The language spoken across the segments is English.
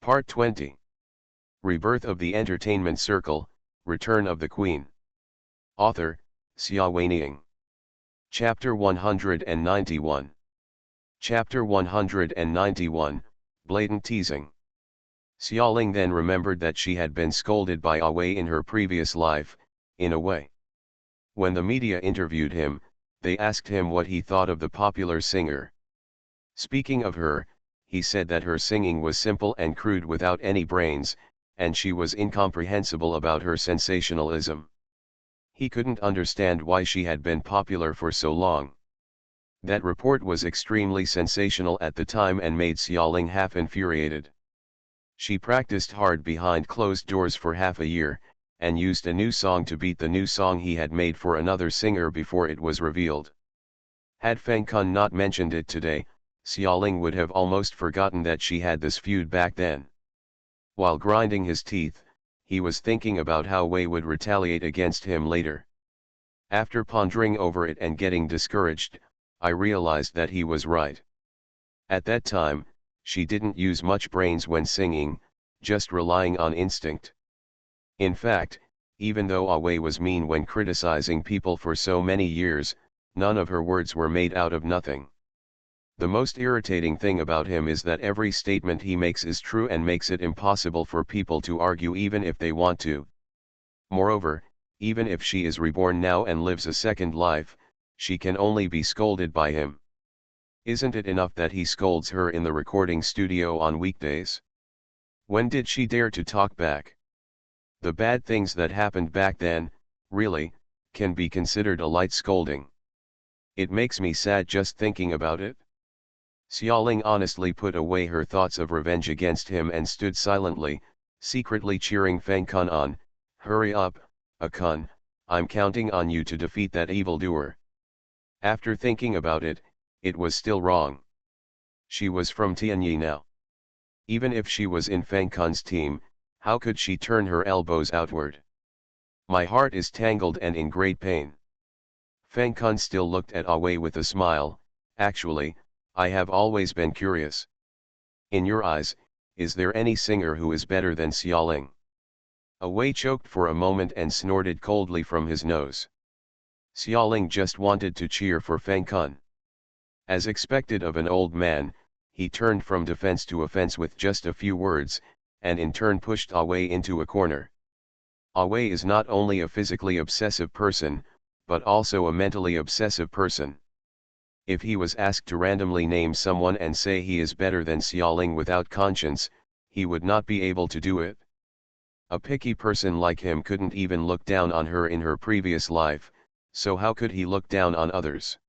Part 20. Rebirth of the Entertainment Circle, Return of the Queen. Author, Xia Weining. Chapter 191. Chapter 191, Blatant Teasing. Xiaoling then remembered that she had been scolded by Wei in her previous life, in a way. When the media interviewed him, they asked him what he thought of the popular singer. Speaking of her, he said that her singing was simple and crude without any brains, and she was incomprehensible about her sensationalism. He couldn't understand why she had been popular for so long. That report was extremely sensational at the time and made Xiaoling half infuriated. She practiced hard behind closed doors for half a year, and used a new song to beat the new song he had made for another singer before it was revealed. Had Feng Kun not mentioned it today, Xiaoling would have almost forgotten that she had this feud back then. While grinding his teeth, he was thinking about how Wei would retaliate against him later. After pondering over it and getting discouraged, I realized that he was right. At that time, she didn't use much brains when singing, just relying on instinct. In fact, even though Wei was mean when criticizing people for so many years, none of her words were made out of nothing. The most irritating thing about him is that every statement he makes is true and makes it impossible for people to argue even if they want to. Moreover, even if she is reborn now and lives a second life, she can only be scolded by him. Isn't it enough that he scolds her in the recording studio on weekdays? When did she dare to talk back? The bad things that happened back then, really, can be considered a light scolding. It makes me sad just thinking about it. Xiaoling honestly put away her thoughts of revenge against him and stood silently, secretly cheering Feng Kun on. Hurry up, Kun, I'm counting on you to defeat that evildoer. After thinking about it, it was still wrong. She was from Tianyi now. Even if she was in Feng Kun's team, how could she turn her elbows outward? My heart is tangled and in great pain. Feng Kun still looked at Wei with a smile. Actually, I have always been curious. In your eyes, is there any singer who is better than Xiaoling? Wei choked for a moment and snorted coldly from his nose. Xiaoling just wanted to cheer for Feng Kun. As expected of an old man, he turned from defense to offense with just a few words, and in turn pushed Wei into a corner. Wei is not only a physically obsessive person, but also a mentally obsessive person. If he was asked to randomly name someone and say he is better than Xiaoling without conscience, he would not be able to do it. A picky person like him couldn't even look down on her in her previous life, so how could he look down on others?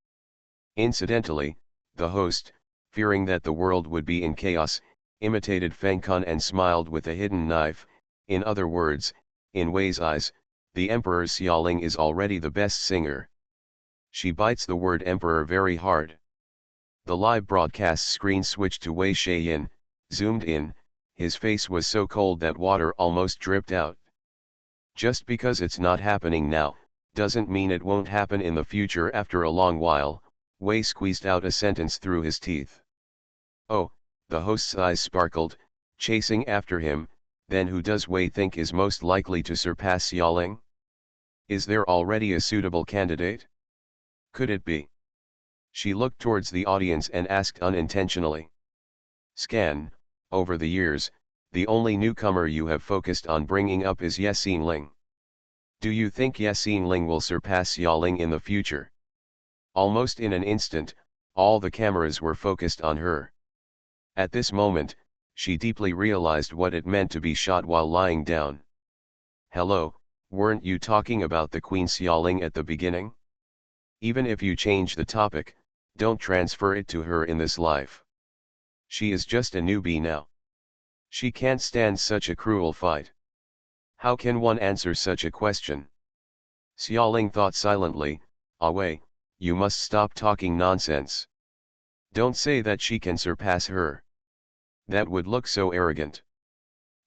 Incidentally, the host, fearing that the world would be in chaos, imitated Feng Kun and smiled with a hidden knife. In other words, in Wei's eyes, the Emperor Xiaoling is already the best singer. She bites the word emperor very hard. The live broadcast screen switched to Wei Shaiyan, zoomed in. His face was so cold that water almost dripped out. Just because it's not happening now, doesn't mean it won't happen in the future. After a long while, Wei squeezed out a sentence through his teeth. Oh, the host's eyes sparkled, chasing after him. Then who does Wei think is most likely to surpass Xiaoling? Is there already a suitable candidate? Could it be? She looked towards the audience and asked unintentionally. Scan, over the years, the only newcomer you have focused on bringing up is Yesin Ling. Do you think Yesin Ling will surpass Xiaoling in the future? Almost in an instant, all the cameras were focused on her. At this moment, she deeply realized what it meant to be shot while lying down. Hello, weren't you talking about the Queen Xiaoling at the beginning? Even if you change the topic, don't transfer it to her in this life. She is just a newbie now. She can't stand such a cruel fight. How can one answer such a question? Xiaoling thought silently. Wei, you must stop talking nonsense. Don't say that she can surpass her. That would look so arrogant.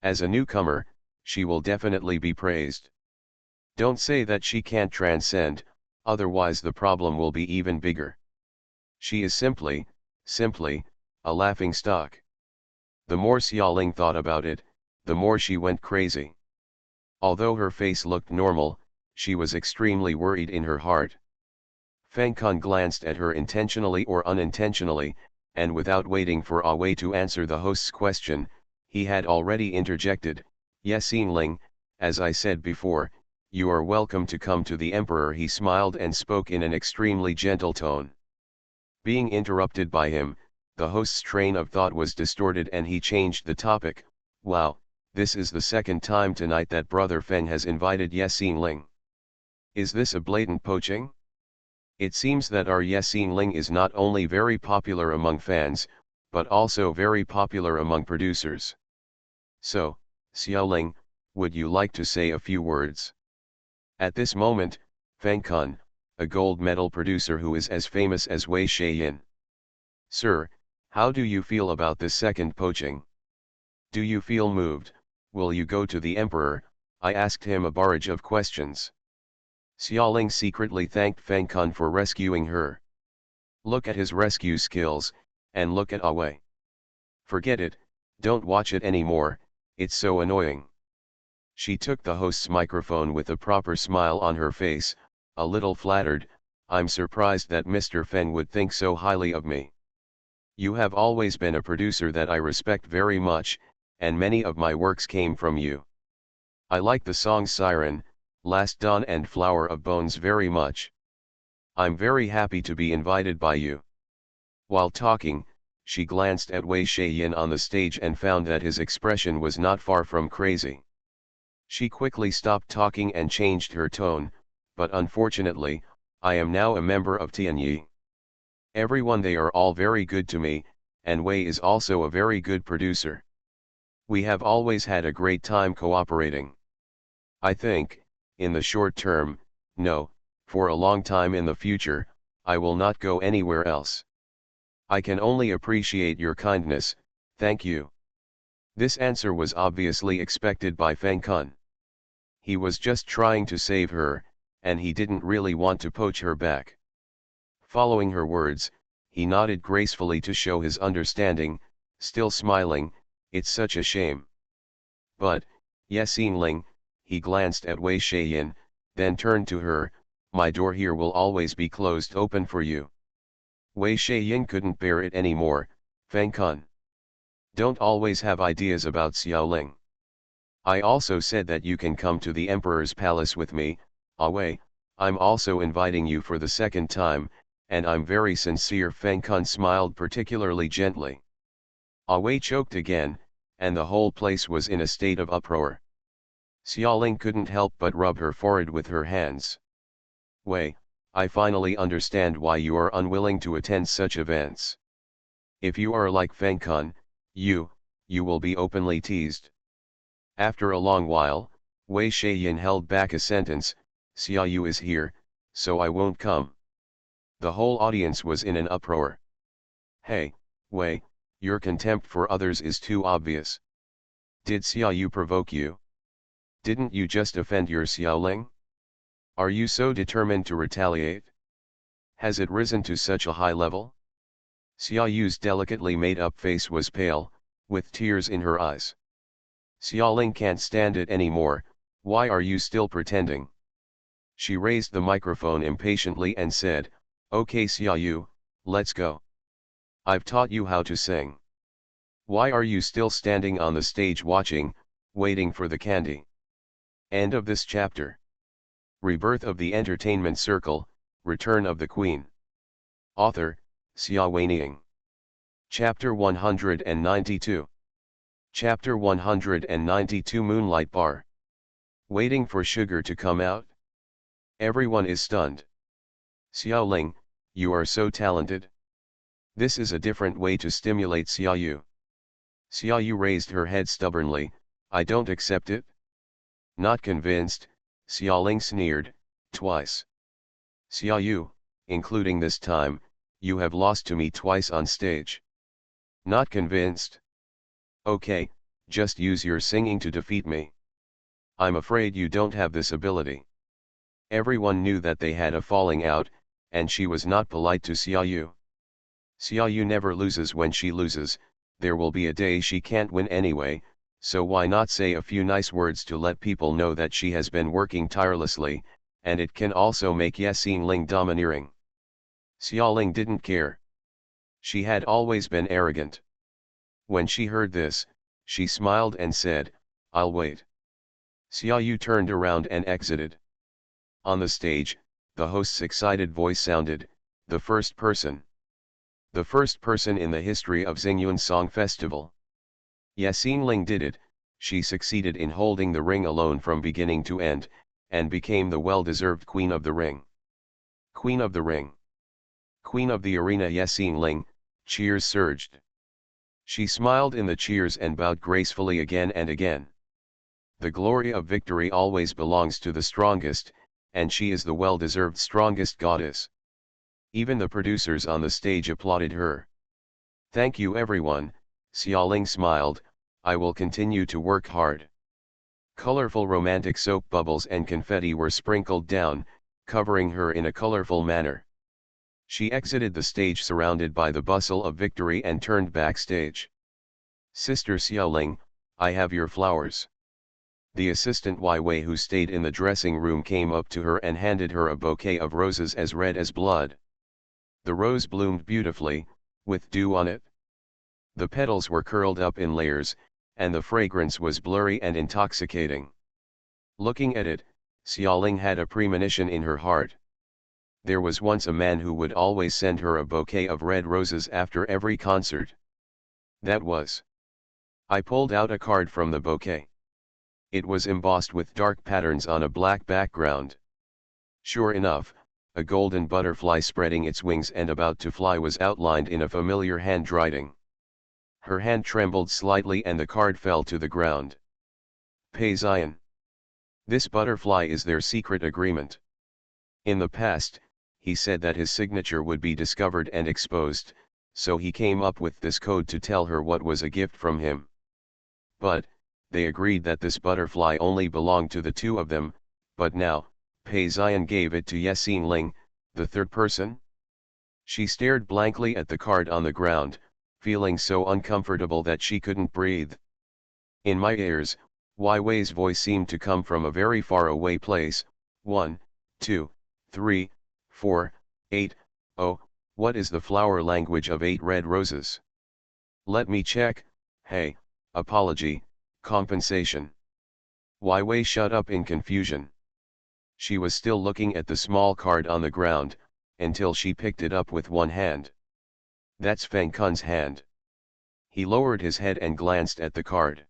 As a newcomer, she will definitely be praised. Don't say that she can't transcend, otherwise the problem will be even bigger. She is simply, a laughing stock. The more Xiaoling thought about it, the more she went crazy. Although her face looked normal, she was extremely worried in her heart. Feng Kun glanced at her intentionally or unintentionally, and without waiting for Wei to answer the host's question, he had already interjected, "Yes, Xingling, as I said before, you are welcome to come to the emperor." He smiled and spoke in an extremely gentle tone. Being interrupted by him, the host's train of thought was distorted and he changed the topic. "Wow, this is the second time tonight that Brother Feng has invited Yexin Ling. Is this a blatant poaching? It seems that our Yexin Ling is not only very popular among fans, but also very popular among producers. So, Xiaoling, would you like to say a few words?" At this moment, Feng Kun, a gold medal producer who is as famous as Wei Shaiyin. "Sir, how do you feel about this second poaching? Do you feel moved? Will you go to the emperor?" I asked him a barrage of questions. Xiaoling secretly thanked Feng Kun for rescuing her. Look at his rescue skills, and look at Wei. Forget it, don't watch it anymore, it's so annoying. She took the host's microphone with a proper smile on her face, a little flattered. "I'm surprised that Mr. Feng would think so highly of me. You have always been a producer that I respect very much, and many of my works came from you. I like the songs Siren, Last Dawn and Flower of Bones very much. I'm very happy to be invited by you." While talking, she glanced at Wei Shaiyin on the stage and found that his expression was not far from crazy. She quickly stopped talking and changed her tone, "But unfortunately, I am now a member of Tianyi. Everyone, they are all very good to me, and Wei is also a very good producer. We have always had a great time cooperating. I think, in the short term, no, for a long time in the future, I will not go anywhere else. I can only appreciate your kindness, thank you." This answer was obviously expected by Feng Kun. He was just trying to save her, and he didn't really want to poach her back. Following her words, he nodded gracefully to show his understanding, still smiling. "It's such a shame. But, Yexin Ling," he glanced at Wei Shaiyin, then turned to her, "my door here will always be closed open for you." Wei Shaiyin couldn't bear it anymore. "Feng Kun, don't always have ideas about Xiaoling. I also said that you can come to the emperor's palace with me. Wei, I'm also inviting you for the second time, and I'm very sincere." Feng Kun smiled particularly gently. Wei choked again, and the whole place was in a state of uproar. Xiaoling couldn't help but rub her forehead with her hands. "Wei, I finally understand why you are unwilling to attend such events. If you are like Feng Kun, you will be openly teased." After a long while, Wei Shaiyin held back a sentence, "Xiaoyu is here, so I won't come." The whole audience was in an uproar. "Hey, Wei, your contempt for others is too obvious. Did Xiaoyu provoke you? Didn't you just offend your Xiaoling? Are you so determined to retaliate? Has it risen to such a high level?" Xiaoyu's delicately made-up face was pale, with tears in her eyes. "Xiaoling can't stand it anymore. Why are you still pretending?" She raised the microphone impatiently and said, "Okay Xiaoyu, let's go. I've taught you how to sing. Why are you still standing on the stage watching, waiting for the candy?" End of this chapter. Rebirth of the Entertainment Circle, Return of the Queen. Author, Xia Weining. Chapter 192. Chapter 192 Moonlight Bar. Waiting for sugar to come out? Everyone is stunned. "Xiaoling, you are so talented. This is a different way to stimulate Xiaoyu." Xiaoyu raised her head stubbornly, "I don't accept it." Not convinced, Xiaoling sneered, "Twice. Xiaoyu, including this time, you have lost to me twice on stage." Not convinced. "Okay, just use your singing to defeat me. I'm afraid you don't have this ability." Everyone knew that they had a falling out, and she was not polite to Xiaoyu. Xiaoyu never loses when she loses, there will be a day she can't win anyway, so why not say a few nice words to let people know that she has been working tirelessly, and it can also make Yasin Ling domineering. Xiaoling didn't care. She had always been arrogant. When she heard this, she smiled and said, "I'll wait." Xia Yu turned around and exited. On the stage, the host's excited voice sounded, "The first person. The first person in the history of Xingyun Song Festival." Yasin Ling did it. She succeeded in holding the ring alone from beginning to end, and became the well-deserved Queen of the Ring. Queen of the Ring. Queen of the Arena. Yasin Ling, cheers surged. She smiled in the cheers and bowed gracefully again and again. The glory of victory always belongs to the strongest, and she is the well-deserved strongest goddess. Even the producers on the stage applauded her. "Thank you everyone," Xiaoling smiled, "I will continue to work hard." Colorful romantic soap bubbles and confetti were sprinkled down, covering her in a colorful manner. She exited the stage surrounded by the bustle of victory and turned backstage. "Sister Xiaoling, I have your flowers." The assistant Wai Wei who stayed in the dressing room came up to her and handed her a bouquet of roses as red as blood. The rose bloomed beautifully, with dew on it. The petals were curled up in layers, and the fragrance was blurry and intoxicating. Looking at it, Xiaoling had a premonition in her heart. There was once a man who would always send her a bouquet of red roses after every concert. That was. I pulled out a card from the bouquet. It was embossed with dark patterns on a black background. Sure enough, a golden butterfly spreading its wings and about to fly was outlined in a familiar handwriting. Her hand trembled slightly and the card fell to the ground. Pei Zion. This butterfly is their secret agreement. In the past, he said that his signature would be discovered and exposed, so he came up with this code to tell her what was a gift from him. But, they agreed that this butterfly only belonged to the two of them, but now, Pei Zion gave it to Yasin Ling, the third person? She stared blankly at the card on the ground, feeling so uncomfortable that she couldn't breathe. In my ears, Wai Wei's voice seemed to come from a very far away place. 1, 2, 3, 4, 8, oh, what is the flower language of 8 red roses? Let me check. Hey, apology, compensation. Wai Wei shut up in confusion. She was still looking at the small card on the ground, until she picked it up with one hand. That's Feng Kun's hand. He lowered his head and glanced at the card.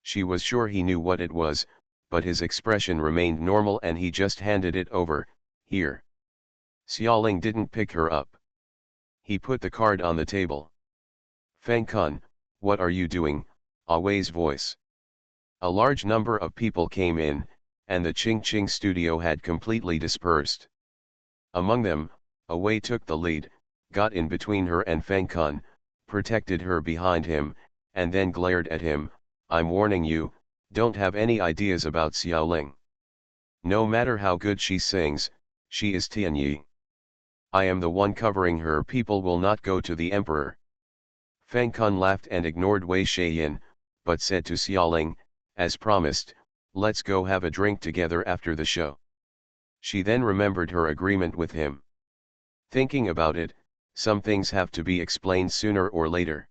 She was sure he knew what it was, but his expression remained normal and he just handed it over. Here. Xiaoling didn't pick her up. He put the card on the table. Feng Kun, what are you doing? Ah Wei's voice. A large number of people came in, and the Ching Ching studio had completely dispersed. Among them, Ah Wei took the lead, got in between her and Feng Kun, protected her behind him, and then glared at him. I'm warning you, don't have any ideas about Xiaoling. No matter how good she sings, she is Tianyi. I am the one covering her. People will not go to the emperor. Feng Kun laughed and ignored Wei Shaiyin, but said to Xiaoling, as promised, let's go have a drink together after the show. She then remembered her agreement with him. Thinking about it, some things have to be explained sooner or later.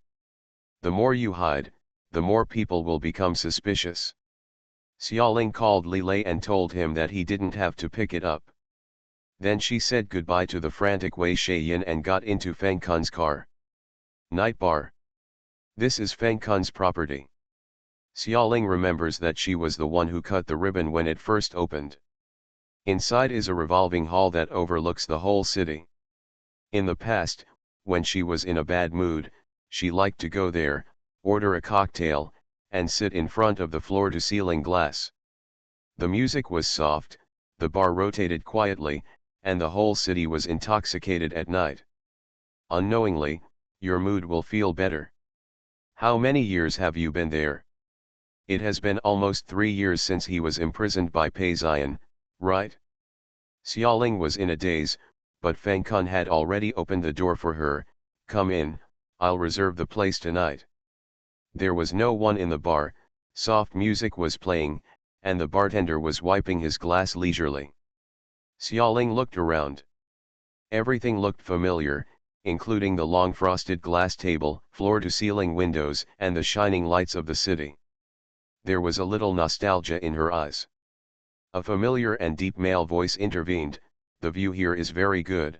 The more you hide, the more people will become suspicious. Xiaoling called Li Lei and told him that he didn't have to pick it up. Then she said goodbye to the frantic Wei Shaiyin and got into Feng Kun's car. Night bar. This is Feng Kun's property. Xiaoling remembers that she was the one who cut the ribbon when it first opened. Inside is a revolving hall that overlooks the whole city. In the past, when she was in a bad mood, she liked to go there, order a cocktail, and sit in front of the floor-to-ceiling glass. The music was soft, the bar rotated quietly, and the whole city was intoxicated at night. Unknowingly, your mood will feel better. How many years have you been there? It has been almost 3 years since he was imprisoned by Pei Zion, right? Xiaoling was in a daze, but Feng Kun had already opened the door for her. Come in, I'll reserve the place tonight. There was no one in the bar, soft music was playing, and the bartender was wiping his glass leisurely. Xiaoling looked around. Everything looked familiar, including the long frosted glass table, floor-to-ceiling windows, and the shining lights of the city. There was a little nostalgia in her eyes. A familiar and deep male voice intervened, "The view here is very good.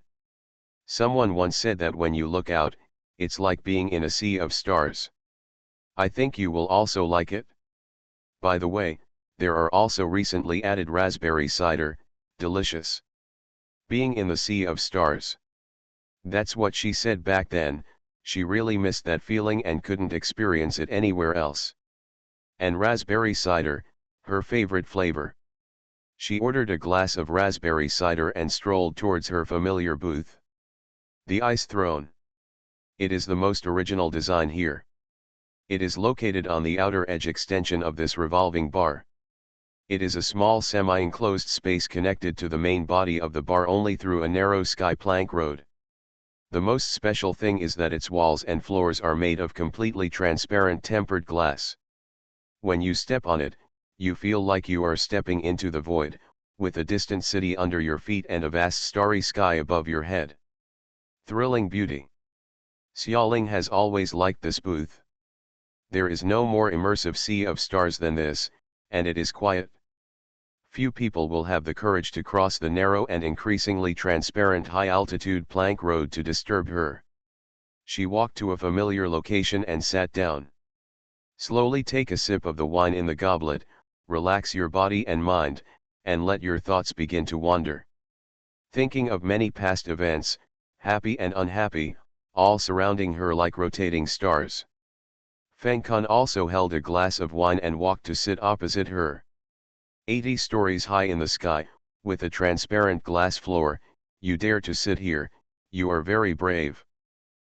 Someone once said that when you look out, it's like being in a sea of stars. I think you will also like it. By the way, there are also recently added raspberry cider, delicious. Being in the sea of stars." That's what she said back then. She really missed that feeling and couldn't experience it anywhere else. And raspberry cider, her favorite flavor. She ordered a glass of raspberry cider and strolled towards her familiar booth. The Ice Throne. It is the most original design here. It is located on the outer edge extension of this revolving bar. It is a small semi-enclosed space connected to the main body of the bar only through a narrow sky plank road. The most special thing is that its walls and floors are made of completely transparent tempered glass. When you step on it, you feel like you are stepping into the void, with a distant city under your feet and a vast starry sky above your head. Thrilling beauty. Xiaoling has always liked this booth. There is no more immersive sea of stars than this, and it is quiet. Few people will have the courage to cross the narrow and increasingly transparent high-altitude plank road to disturb her. She walked to a familiar location and sat down. Slowly take a sip of the wine in the goblet, relax your body and mind, and let your thoughts begin to wander. Thinking of many past events, happy and unhappy, all surrounding her like rotating stars. Feng Kun also held a glass of wine and walked to sit opposite her. 80 stories high in the sky, with a transparent glass floor, you dare to sit here, you are very brave.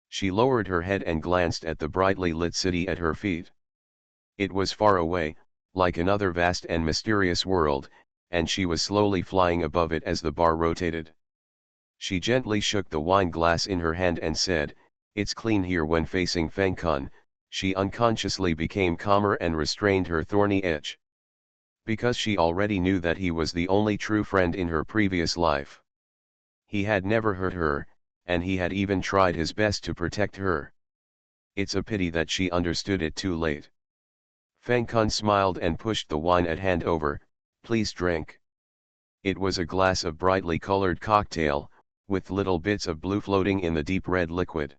She lowered her head and glanced at the brightly lit city at her feet. It was far away, like another vast and mysterious world, and she was slowly flying above it as the bar rotated. She gently shook the wine glass in her hand and said, "It's clean here." When facing Feng Kun, she unconsciously became calmer and restrained her thorny edge. Because she already knew that he was the only true friend in her previous life. He had never hurt her, and he had even tried his best to protect her. It's a pity that she understood it too late. Feng Kun smiled and pushed the wine at hand over, "Please drink." It was a glass of brightly colored cocktail, with little bits of blue floating in the deep red liquid.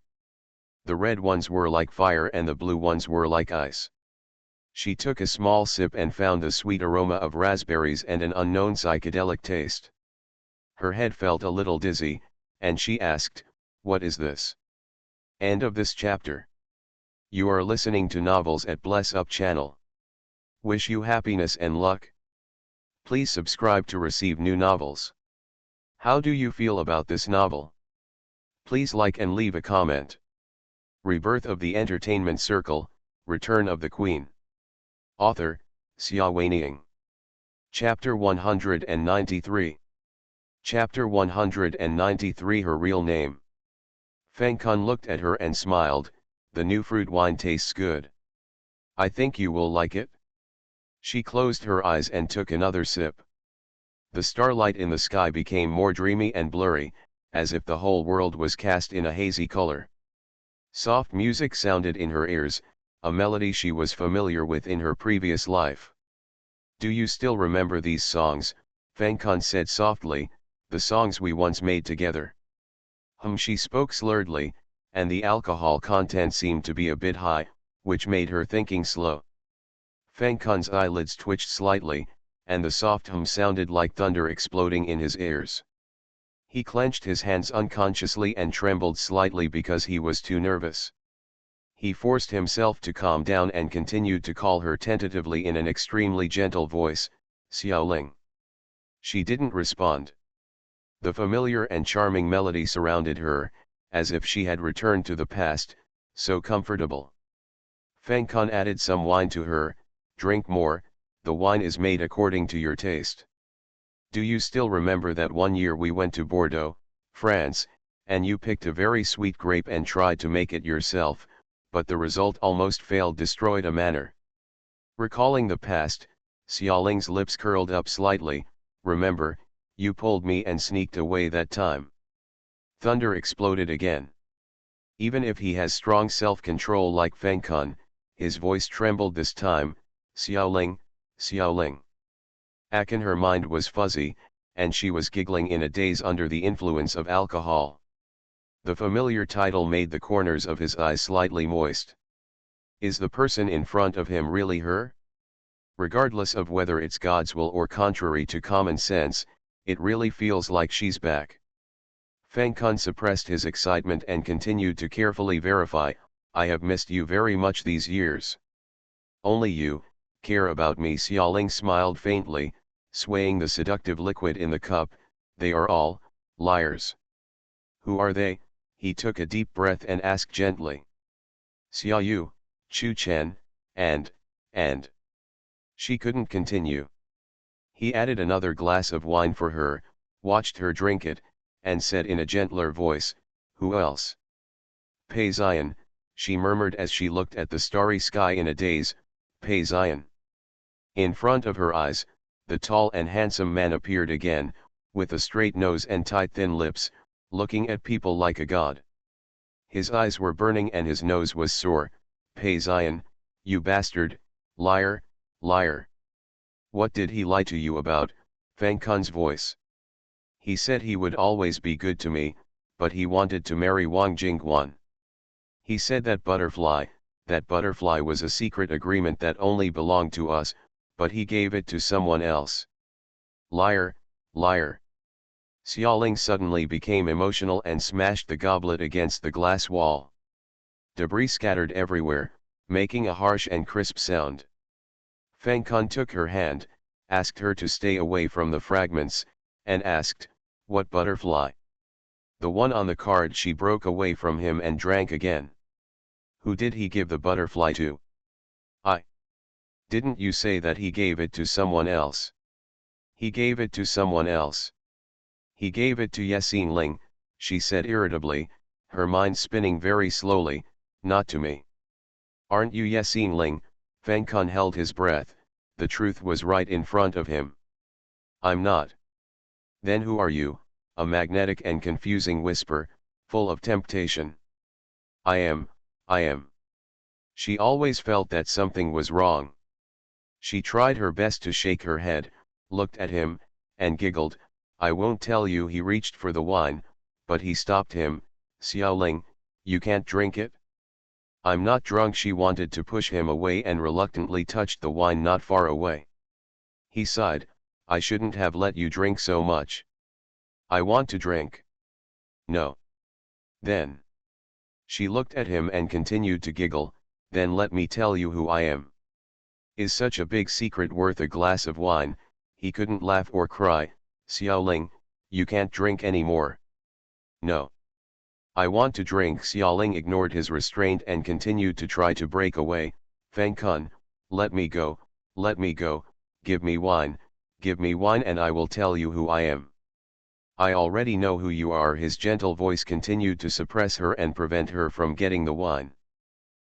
The red ones were like fire and the blue ones were like ice. She took a small sip and found the sweet aroma of raspberries and an unknown psychedelic taste. Her head felt a little dizzy, and she asked, "What is this?" End of this chapter. You are listening to Novels at Bless Up channel. Wish you happiness and luck. Please subscribe to receive new novels. How do you feel about this novel? Please like and leave a comment. Rebirth of the Entertainment Circle, Return of the Queen. Author, Xia Weining. Chapter 193. Chapter 193. Her real name. Feng Kun looked at her and smiled, "The new fruit wine tastes good. I think you will like it." She closed her eyes and took another sip. The starlight in the sky became more dreamy and blurry, as if the whole world was cast in a hazy color. Soft music sounded in her ears, a melody she was familiar with in her previous life. "Do you still remember these songs?" Feng Kun said softly, "the songs we once made together." She spoke slurredly, and the alcohol content seemed to be a bit high, which made her thinking slow. Feng Kun's eyelids twitched slightly, and the soft hum sounded like thunder exploding in his ears. He clenched his hands unconsciously and trembled slightly because he was too nervous. He forced himself to calm down and continued to call her tentatively in an extremely gentle voice, "Xiaoling." She didn't respond. The familiar and charming melody surrounded her, as if she had returned to the past, so comfortable. Feng Kun added some wine to her, "Drink more, the wine is made according to your taste. Do you still remember that one year we went to Bordeaux, France, And you picked a very sweet grape and tried to make it yourself, but the result almost failed, destroyed a manner. Recalling the past, Xiaoling's lips curled up slightly. Remember, you pulled me and sneaked away that time. Thunder exploded again. Even if he has strong self-control like Feng Kun, his voice trembled this time. Xiaoling, Xiaoling. Akin, her mind was fuzzy, and she was giggling in a daze under the influence of alcohol. The familiar title made the corners of his eyes slightly moist. Is the person in front of him really her? Regardless of whether it's God's will or contrary to common sense, it really feels like she's back. Feng Kun suppressed his excitement and continued to carefully verify, I have missed you very much these years. Only you care about me. Xiaoling smiled faintly, swaying the seductive liquid in the cup. They are all liars. Who are they? He took a deep breath and asked gently. Xiaoyu, Chu Chen, and. She couldn't continue. He added another glass of wine for her, watched her drink it, and said in a gentler voice, who else? Pei Zion, she murmured as she looked at the starry sky in a daze. Pei Zion. In front of her eyes, the tall and handsome man appeared again, with a straight nose and tight thin lips, looking at people like a god. His eyes were burning and his nose was sore. Pei Zion, you bastard, liar, liar. What did he lie to you about? Feng Kun's voice. He said he would always be good to me, but he wanted to marry Wang Jingguan. He said that butterfly was a secret agreement that only belonged to us, but he gave it to someone else. Liar, liar. Xiaoling suddenly became emotional and smashed the goblet against the glass wall. Debris scattered everywhere, making a harsh and crisp sound. Feng Kun took her hand, asked her to stay away from the fragments, and asked, what butterfly? The one on the card. She broke away from him and drank again. Who did he give the butterfly to? I. Didn't you say that he gave it to someone else? He gave it to someone else. He gave it to Yexin Ling, she said irritably, her mind spinning very slowly, not to me. Aren't you Yexin Ling? Feng Kun held his breath, the truth was right in front of him. I'm not. Then who are you? A magnetic and confusing whisper, full of temptation. I am. She always felt that something was wrong. She tried her best to shake her head, looked at him, and giggled. I won't tell you. He reached for the wine, but he stopped him. Xiaoling, you can't drink it. I'm not drunk. She wanted to push him away and reluctantly touched the wine not far away. He sighed, I shouldn't have let you drink so much. I want to drink. No. Then. She looked at him and continued to giggle, then let me tell you who I am. Is such a big secret worth a glass of wine? He couldn't laugh or cry. Xiaoling, you can't drink anymore. No. I want to drink. Xiaoling ignored his restraint and continued to try to break away. Feng Kun, let me go, give me wine and I will tell you who I am. I already know who you are. His gentle voice continued to suppress her and prevent her from getting the wine.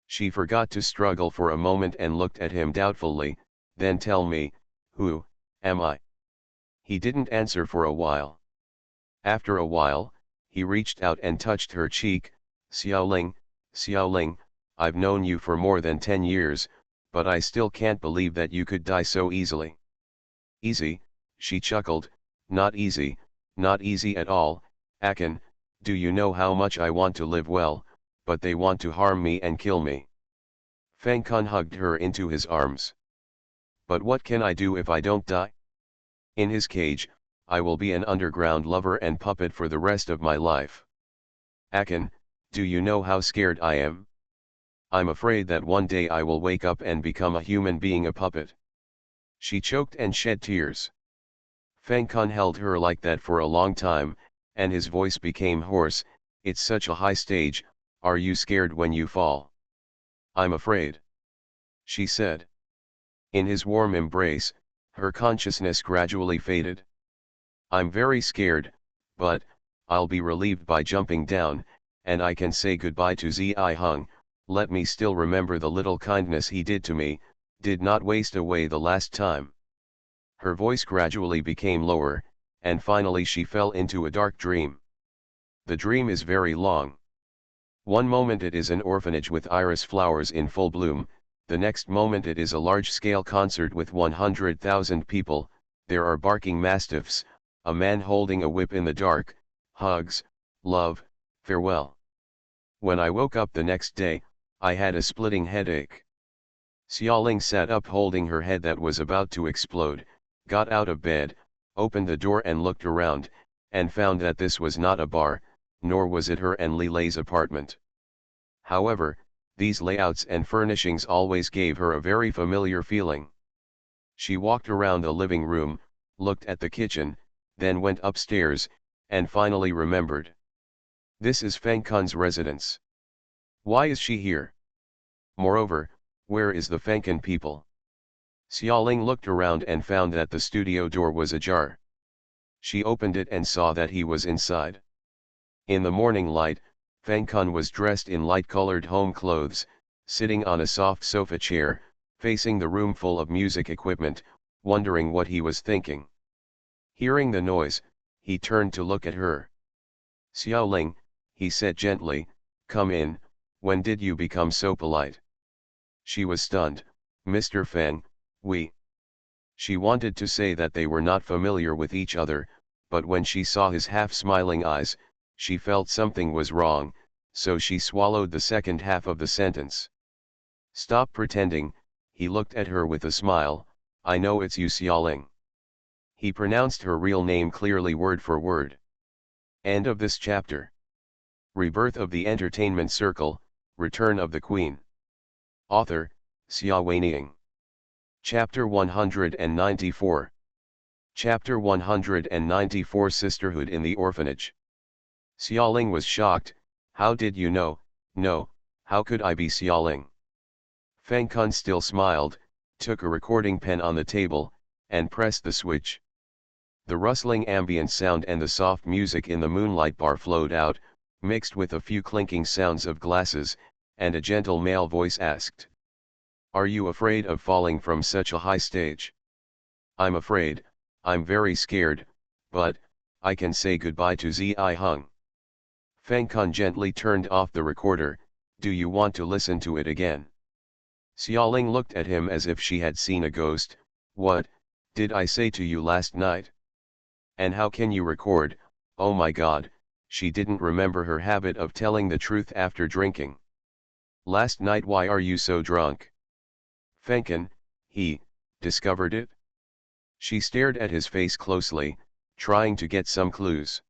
She forgot to struggle for a moment and looked at him doubtfully. Then tell me, who am I? He didn't answer for a while. After a while, he reached out and touched her cheek. Xiaoling, I've known you for more than 10 years, but I still can't believe that you could die so easily. Easy, she chuckled, not easy at all. Akin, do you know how much I want to live well, but they want to harm me and kill me. Feng Kun hugged her into his arms. But what can I do if I don't die? In his cage, I will be an underground lover and puppet for the rest of my life. Akin, do you know how scared I am? I'm afraid that one day I will wake up and become a human being, a puppet. She choked and shed tears. Feng Kun held her like that for a long time, and his voice became hoarse. It's such a high stage. Are you scared when you fall? I'm afraid, she said. In his warm embrace, her consciousness gradually faded. I'm very scared, but I'll be relieved by jumping down, and I can say goodbye to Zi Hung. Let me still remember the little kindness he did to me, did not waste away the last time. Her voice gradually became lower, and finally she fell into a dark dream. The dream is very long. One moment it is an orphanage with iris flowers in full bloom, the next moment it is a large-scale concert with 100,000 people, there are barking mastiffs, a man holding a whip in the dark, hugs, love, farewell. When I woke up the next day, I had a splitting headache. Xiaoling sat up holding her head that was about to explode, got out of bed, opened the door and looked around, and found that this was not a bar, nor was it her and Li Lei's apartment. However, these layouts and furnishings always gave her a very familiar feeling. She walked around the living room, looked at the kitchen, then went upstairs, and finally remembered. This is Feng Kun's residence. Why is she here? Moreover, where is the Feng Kun people? Xiaoling looked around and found that the studio door was ajar. She opened it and saw that he was inside. In the morning light, Feng Kun was dressed in light-colored home clothes, sitting on a soft sofa chair, facing the room full of music equipment, wondering what he was thinking. Hearing the noise, he turned to look at her. Xiaoling, he said gently, come in, when did you become so polite? She was stunned. Mr. Feng, we. She wanted to say that they were not familiar with each other, but when she saw his half-smiling eyes, she felt something was wrong, so she swallowed the second half of the sentence. Stop pretending, he looked at her with a smile, I know it's you Xiaoling. He pronounced her real name clearly word for word. End of this chapter. Rebirth of the Entertainment Circle, Return of the Queen. Author, Xia Weining. Chapter 194. Chapter 194 Sisterhood in the Orphanage. Xiaoling was shocked. How did you know? No, how could I be Xiaoling? Feng Kun still smiled, took a recording pen on the table, and pressed the switch. The rustling ambient sound and the soft music in the moonlight bar flowed out, mixed with a few clinking sounds of glasses, and a gentle male voice asked. Are you afraid of falling from such a high stage? I'm afraid, I'm very scared, but, I can say goodbye to Zi Hung. Feng Kun gently turned off the recorder, do you want to listen to it again? Xiaoling looked at him as if she had seen a ghost, what, did I say to you last night? And how can you record, oh my god, she didn't remember her habit of telling the truth after drinking. Last night why are you so drunk? Feng Kun, he, discovered it? She stared at his face closely, trying to get some clues.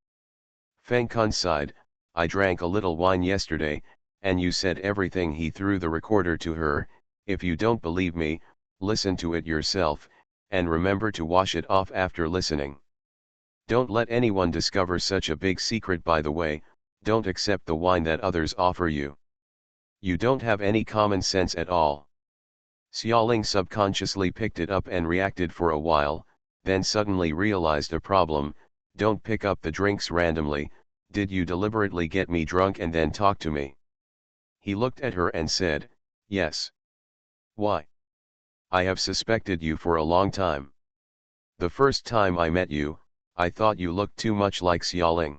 Feng Kun sighed, I drank a little wine yesterday, and you said everything. He threw the recorder to her, if you don't believe me, listen to it yourself, and remember to wash it off after listening. Don't let anyone discover such a big secret. By the way, don't accept the wine that others offer you. You don't have any common sense at all. Xiaoling subconsciously picked it up and reacted for a while, then suddenly realized a problem, don't pick up the drinks randomly, did you deliberately get me drunk and then talk to me? He looked at her and said, yes. Why? I have suspected you for a long time. The first time I met you, I thought you looked too much like Xiaoling.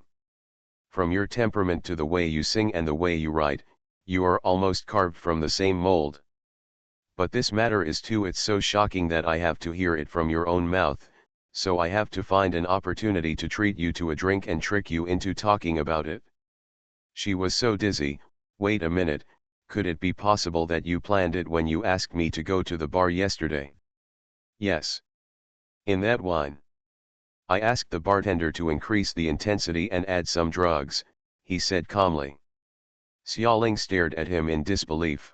From your temperament to the way you sing and the way you write, you are almost carved from the same mold. But this matter is too, it's so shocking that I have to hear it from your own mouth, so I have to find an opportunity to treat you to a drink and trick you into talking about it. She was so dizzy. Wait a minute, could it be possible that you planned it when you asked me to go to the bar yesterday? Yes. In that wine. I asked the bartender to increase the intensity and add some drugs, he said calmly. Xiaoling stared at him in disbelief.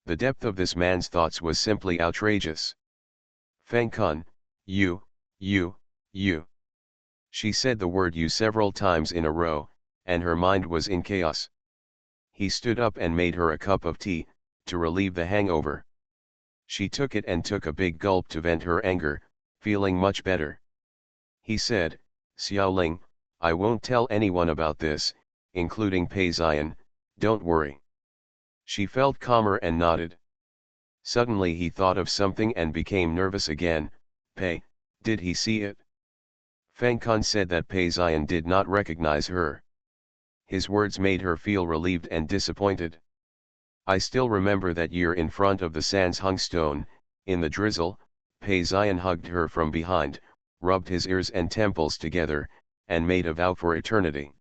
The depth of this man's thoughts was simply outrageous. Feng Kun, you. She said the word you several times in a row, and her mind was in chaos. He stood up and made her a cup of tea, to relieve the hangover. She took it and took a big gulp to vent her anger, feeling much better. He said, Xiaoling, I won't tell anyone about this, including Pei Zion, don't worry. She felt calmer and nodded. Suddenly he thought of something and became nervous again. Pei, did he see it? Feng Kun said that Pei Zion did not recognize her. His words made her feel relieved and disappointed. I still remember that year in front of the Sans Hung Stone, in the drizzle. Pei Zion hugged her from behind, rubbed his ears and temples together, and made a vow for eternity.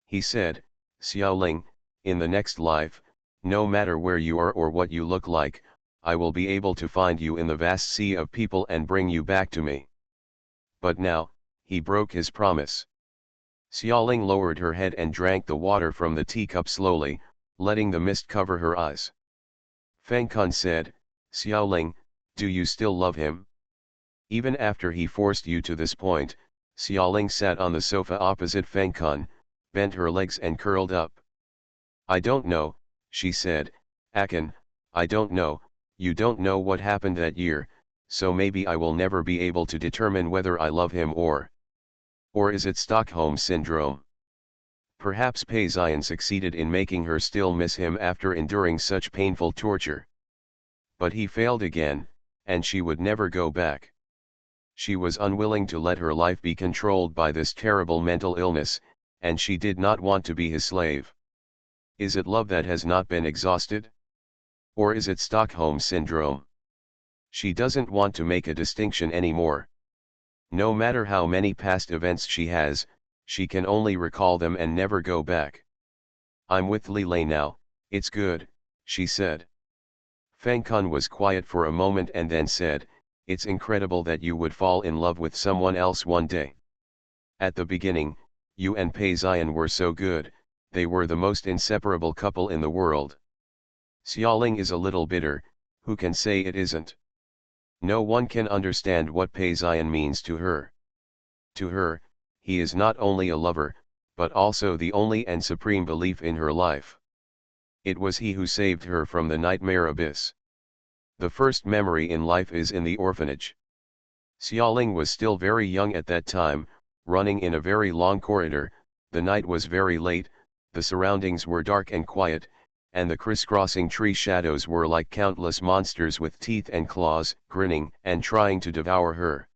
He said, Xiaoling, in the next life, no matter where you are or what you look like, I will be able to find you in the vast sea of people and bring you back to me. But now, he broke his promise. Xiaoling lowered her head and drank the water from the teacup slowly, letting the mist cover her eyes. Feng Kun said, Xiaoling, do you still love him? Even after he forced you to this point, Xiaoling sat on the sofa opposite Feng Kun, bent her legs and curled up. I don't know, she said, Akin, I don't know, you don't know what happened that year, so maybe I will never be able to determine whether I love him or is it Stockholm Syndrome? Perhaps Pei Zion succeeded in making her still miss him after enduring such painful torture. But he failed again, and she would never go back. She was unwilling to let her life be controlled by this terrible mental illness, and she did not want to be his slave. Is it love that has not been exhausted? Or is it Stockholm Syndrome? She doesn't want to make a distinction anymore. No matter how many past events she has, she can only recall them and never go back. I'm with Li Lei now, it's good, she said. Feng Kun was quiet for a moment and then said, it's incredible that you would fall in love with someone else one day. At the beginning, you and Pei Zion were so good, they were the most inseparable couple in the world. Xiaoling is a little bitter, who can say it isn't? No one can understand what Pei Zion means to her. To her, he is not only a lover, but also the only and supreme belief in her life. It was he who saved her from the nightmare abyss. The first memory in life is in the orphanage. Xiaoling was still very young at that time, running in a very long corridor. The night was very late, the surroundings were dark and quiet, and the crisscrossing tree shadows were like countless monsters with teeth and claws, grinning and trying to devour her.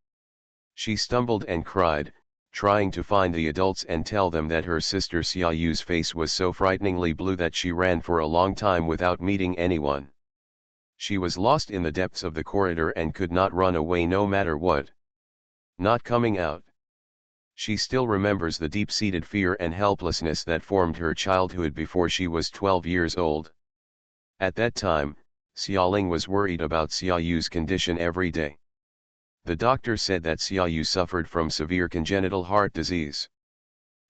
She stumbled and cried, trying to find the adults and tell them that her sister Xiaoyu's face was so frighteningly blue that she ran for a long time without meeting anyone. She was lost in the depths of the corridor and could not run away no matter what. Not coming out. She still remembers the deep-seated fear and helplessness that formed her childhood before she was 12 years old. At that time, Xiaoling was worried about Xiaoyu's condition every day. The doctor said that Xiaoyu suffered from severe congenital heart disease.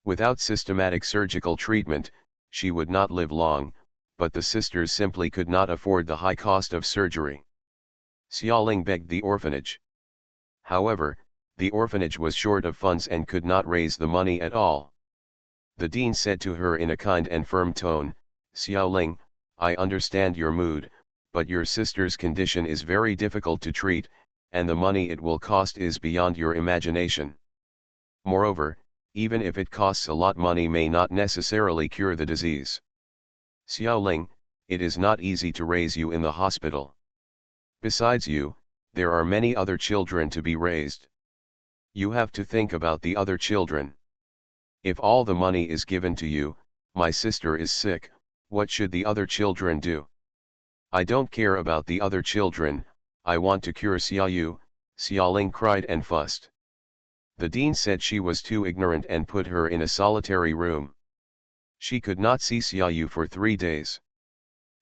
Without systematic surgical treatment, she would not live long, but the sisters simply could not afford the high cost of surgery. Xiaoling begged the orphanage. However, the orphanage was short of funds and could not raise the money at all. The dean said to her in a kind and firm tone, Xiaoling, I understand your mood, but your sister's condition is very difficult to treat, and the money it will cost is beyond your imagination. Moreover, even if it costs a lot, money may not necessarily cure the disease. Xiaoling, it is not easy to raise you in the hospital. Besides you, there are many other children to be raised. You have to think about the other children. If all the money is given to you, my sister is sick, what should the other children do? I don't care about the other children, I want to cure Xiaoyu, Xiaoling cried and fussed. The dean said she was too ignorant and put her in a solitary room. She could not see Xiaoyu for 3 days.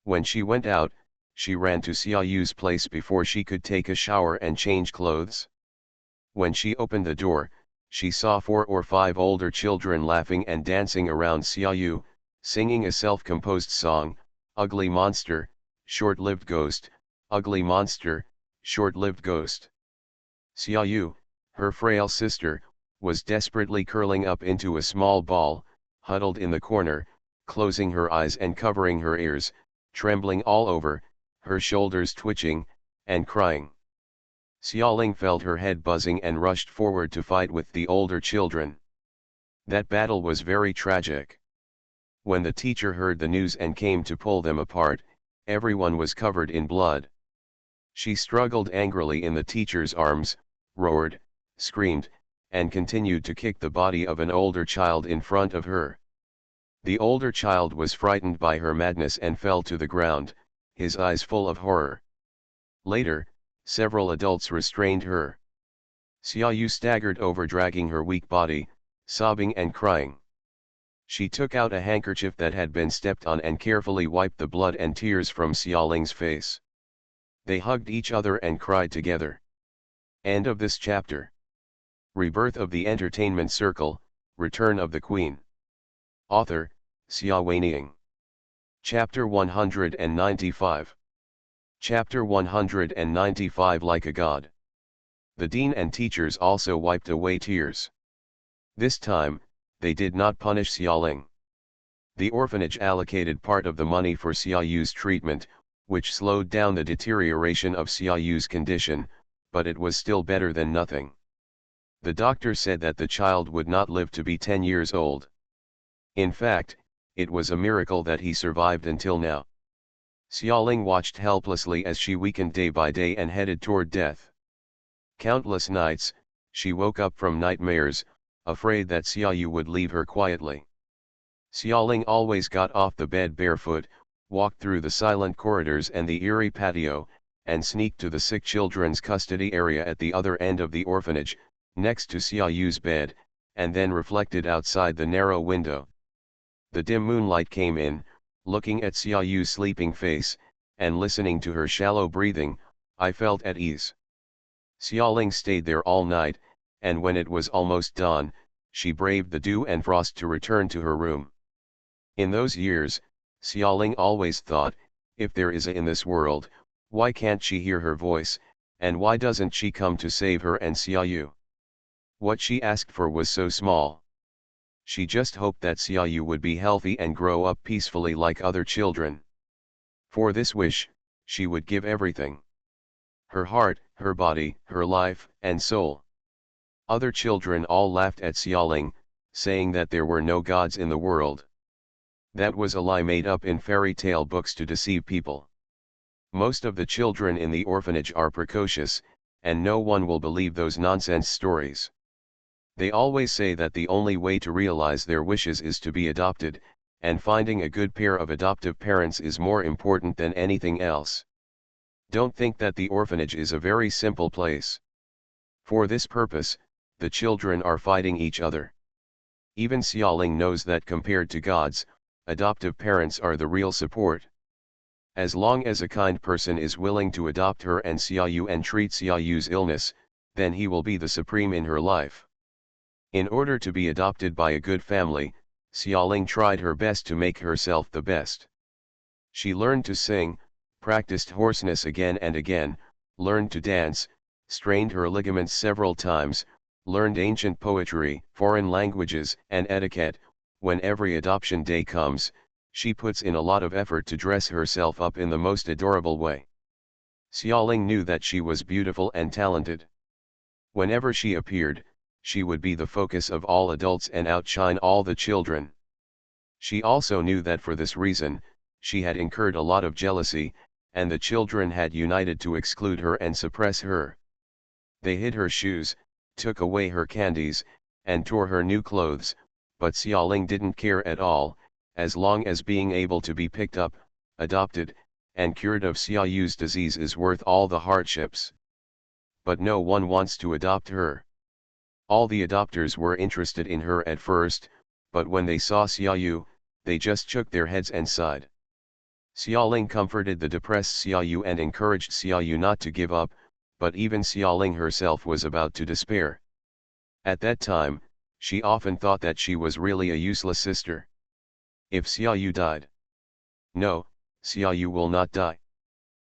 When she went out, she ran to Xiaoyu's place before she could take a shower and change clothes. When she opened the door, she saw 4 or 5 older children laughing and dancing around Xiaoyu, singing a self-composed song, Ugly Monster, Short-Lived Ghost, Ugly Monster, Short-Lived Ghost. Xiaoyu, her frail sister, was desperately curling up into a small ball, huddled in the corner, closing her eyes and covering her ears, trembling all over, her shoulders twitching, and crying. Xiaoling felt her head buzzing and rushed forward to fight with the older children. That battle was very tragic. When the teacher heard the news and came to pull them apart, everyone was covered in blood. She struggled angrily in the teacher's arms, roared, screamed, and continued to kick the body of an older child in front of her. The older child was frightened by her madness and fell to the ground, his eyes full of horror. Later, several adults restrained her. Xiaoyu staggered over, dragging her weak body, sobbing and crying. She took out a handkerchief that had been stepped on and carefully wiped the blood and tears from Xiaoling's face. They hugged each other and cried together. End of this chapter. Rebirth of the Entertainment Circle, Return of the Queen. Author, Xia Weiniang. Chapter 195. Chapter 195. Like a God. The dean and teachers also wiped away tears. This time, they did not punish Xiaoling. The orphanage allocated part of the money for Xiaoyu's treatment, which slowed down the deterioration of Xiaoyu's condition, but it was still better than nothing. The doctor said that the child would not live to be 10 years old. In fact, it was a miracle that he survived until now. Xiaoling watched helplessly as she weakened day by day and headed toward death. Countless nights, she woke up from nightmares, afraid that Xiaoyu would leave her quietly. Xiaoling always got off the bed barefoot, walked through the silent corridors and the eerie patio, and sneaked to the sick children's custody area at the other end of the orphanage, next to Xiaoyu's bed, and then reflected outside the narrow window. The dim moonlight came in, looking at Xiaoyu's sleeping face, and listening to her shallow breathing, I felt at ease. Xiaoling stayed there all night, and when it was almost dawn, she braved the dew and frost to return to her room. In those years, Xiaoling always thought, if there is a in this world, why can't she hear her voice, and why doesn't she come to save her and Xiaoyu? What she asked for was so small. She just hoped that Xiaoyu would be healthy and grow up peacefully like other children. For this wish, she would give everything. Her heart, her body, her life, and soul. Other children all laughed at Xiaoling, saying that there were no gods in the world. That was a lie made up in fairy tale books to deceive people. Most of the children in the orphanage are precocious, and no one will believe those nonsense stories. They always say that the only way to realize their wishes is to be adopted, and finding a good pair of adoptive parents is more important than anything else. Don't think that the orphanage is a very simple place. For this purpose, the children are fighting each other. Even Xiaoling knows that compared to gods, adoptive parents are the real support. As long as a kind person is willing to adopt her and Xiaoyu and treat Xiaoyu's illness, then he will be the supreme in her life. In order to be adopted by a good family, Xiaoling tried her best to make herself the best. She learned to sing, practiced hoarseness again and again, learned to dance, strained her ligaments several times, learned ancient poetry, foreign languages, and etiquette. When every adoption day comes, she puts in a lot of effort to dress herself up in the most adorable way. Xiaoling knew that she was beautiful and talented. Whenever she appeared, she would be the focus of all adults and outshine all the children. She also knew that for this reason, she had incurred a lot of jealousy, and the children had united to exclude her and suppress her. They hid her shoes, took away her candies, and tore her new clothes, but Xiaoling didn't care at all, as long as being able to be picked up, adopted, and cured of Xiaoyu's disease is worth all the hardships. But no one wants to adopt her. All the adopters were interested in her at first, but when they saw Xiaoyu, they just shook their heads and sighed. Xiaoling comforted the depressed Xiaoyu and encouraged Xiaoyu not to give up, but even Xiaoling herself was about to despair. At that time, she often thought that she was really a useless sister. If Xiaoyu died. No, Xiaoyu will not die.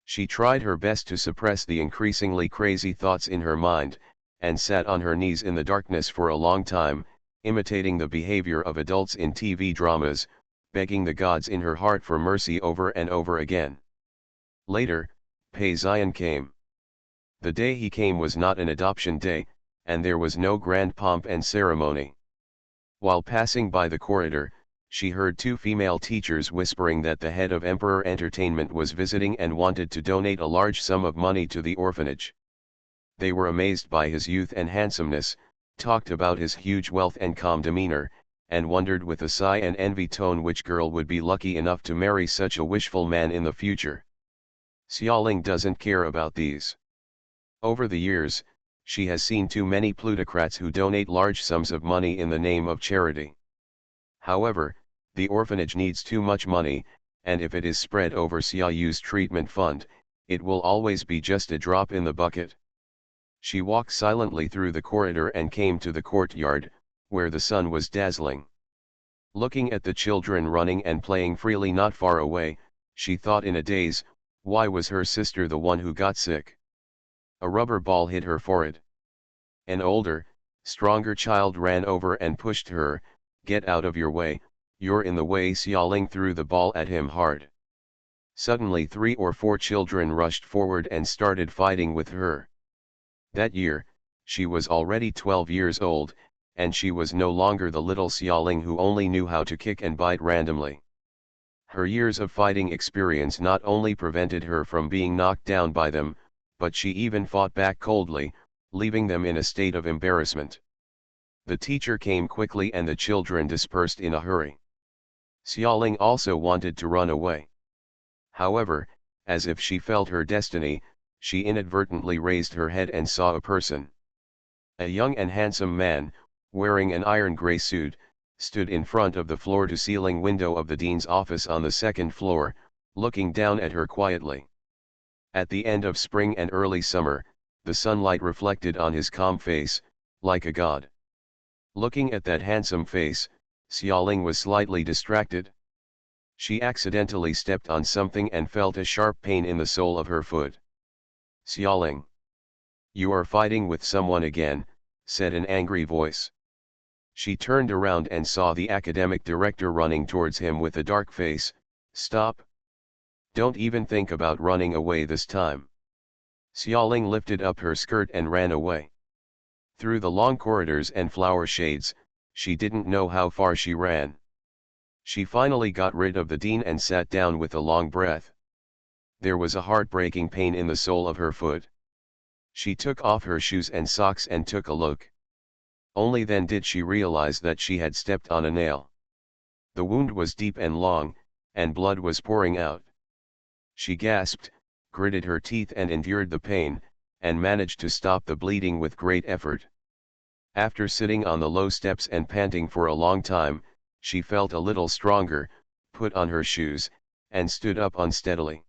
She tried her best to suppress the increasingly crazy thoughts in her mind, and sat on her knees in the darkness for a long time, imitating the behavior of adults in TV dramas, begging the gods in her heart for mercy over and over again. Later, Pei Xian came. The day he came was not an adoption day, and there was no grand pomp and ceremony. While passing by the corridor, she heard two female teachers whispering that the head of Emperor Entertainment was visiting and wanted to donate a large sum of money to the orphanage. They were amazed by his youth and handsomeness, talked about his huge wealth and calm demeanor, and wondered with a sigh and envy tone which girl would be lucky enough to marry such a wishful man in the future. Xiaoling doesn't care about these. Over the years, she has seen too many plutocrats who donate large sums of money in the name of charity. However, the orphanage needs too much money, and if it is spread over Xiaoyu's treatment fund, it will always be just a drop in the bucket. She walked silently through the corridor and came to the courtyard, where the sun was dazzling. Looking at the children running and playing freely not far away, she thought in a daze, why was her sister the one who got sick? A rubber ball hit her forehead. An older, stronger child ran over and pushed her. Get out of your way, you're in the way. Xiaoling threw the ball at him hard. Suddenly 3 or 4 children rushed forward and started fighting with her. That year, she was already 12 years old, and she was no longer the little Xiaoling who only knew how to kick and bite randomly. Her years of fighting experience not only prevented her from being knocked down by them, but she even fought back coldly, leaving them in a state of embarrassment. The teacher came quickly and the children dispersed in a hurry. Xiaoling also wanted to run away. However, as if she felt her destiny, she inadvertently raised her head and saw a person. A young and handsome man, wearing an iron gray suit, stood in front of the floor-to-ceiling window of the dean's office on the second floor, looking down at her quietly. At the end of spring and early summer, the sunlight reflected on his calm face, like a god. Looking at that handsome face, Xiaoling was slightly distracted. She accidentally stepped on something and felt a sharp pain in the sole of her foot. Xiaoling. You are fighting with someone again, said an angry voice. She turned around and saw the academic director running towards him with a dark face. Stop. Don't even think about running away this time. Xiaoling lifted up her skirt and ran away. Through the long corridors and flower shades, she didn't know how far she ran. She finally got rid of the dean and sat down with a long breath. There was a heartbreaking pain in the sole of her foot. She took off her shoes and socks and took a look. Only then did she realize that she had stepped on a nail. The wound was deep and long, and blood was pouring out. She gasped, gritted her teeth and endured the pain, and managed to stop the bleeding with great effort. After sitting on the low steps and panting for a long time, she felt a little stronger, put on her shoes, and stood up unsteadily.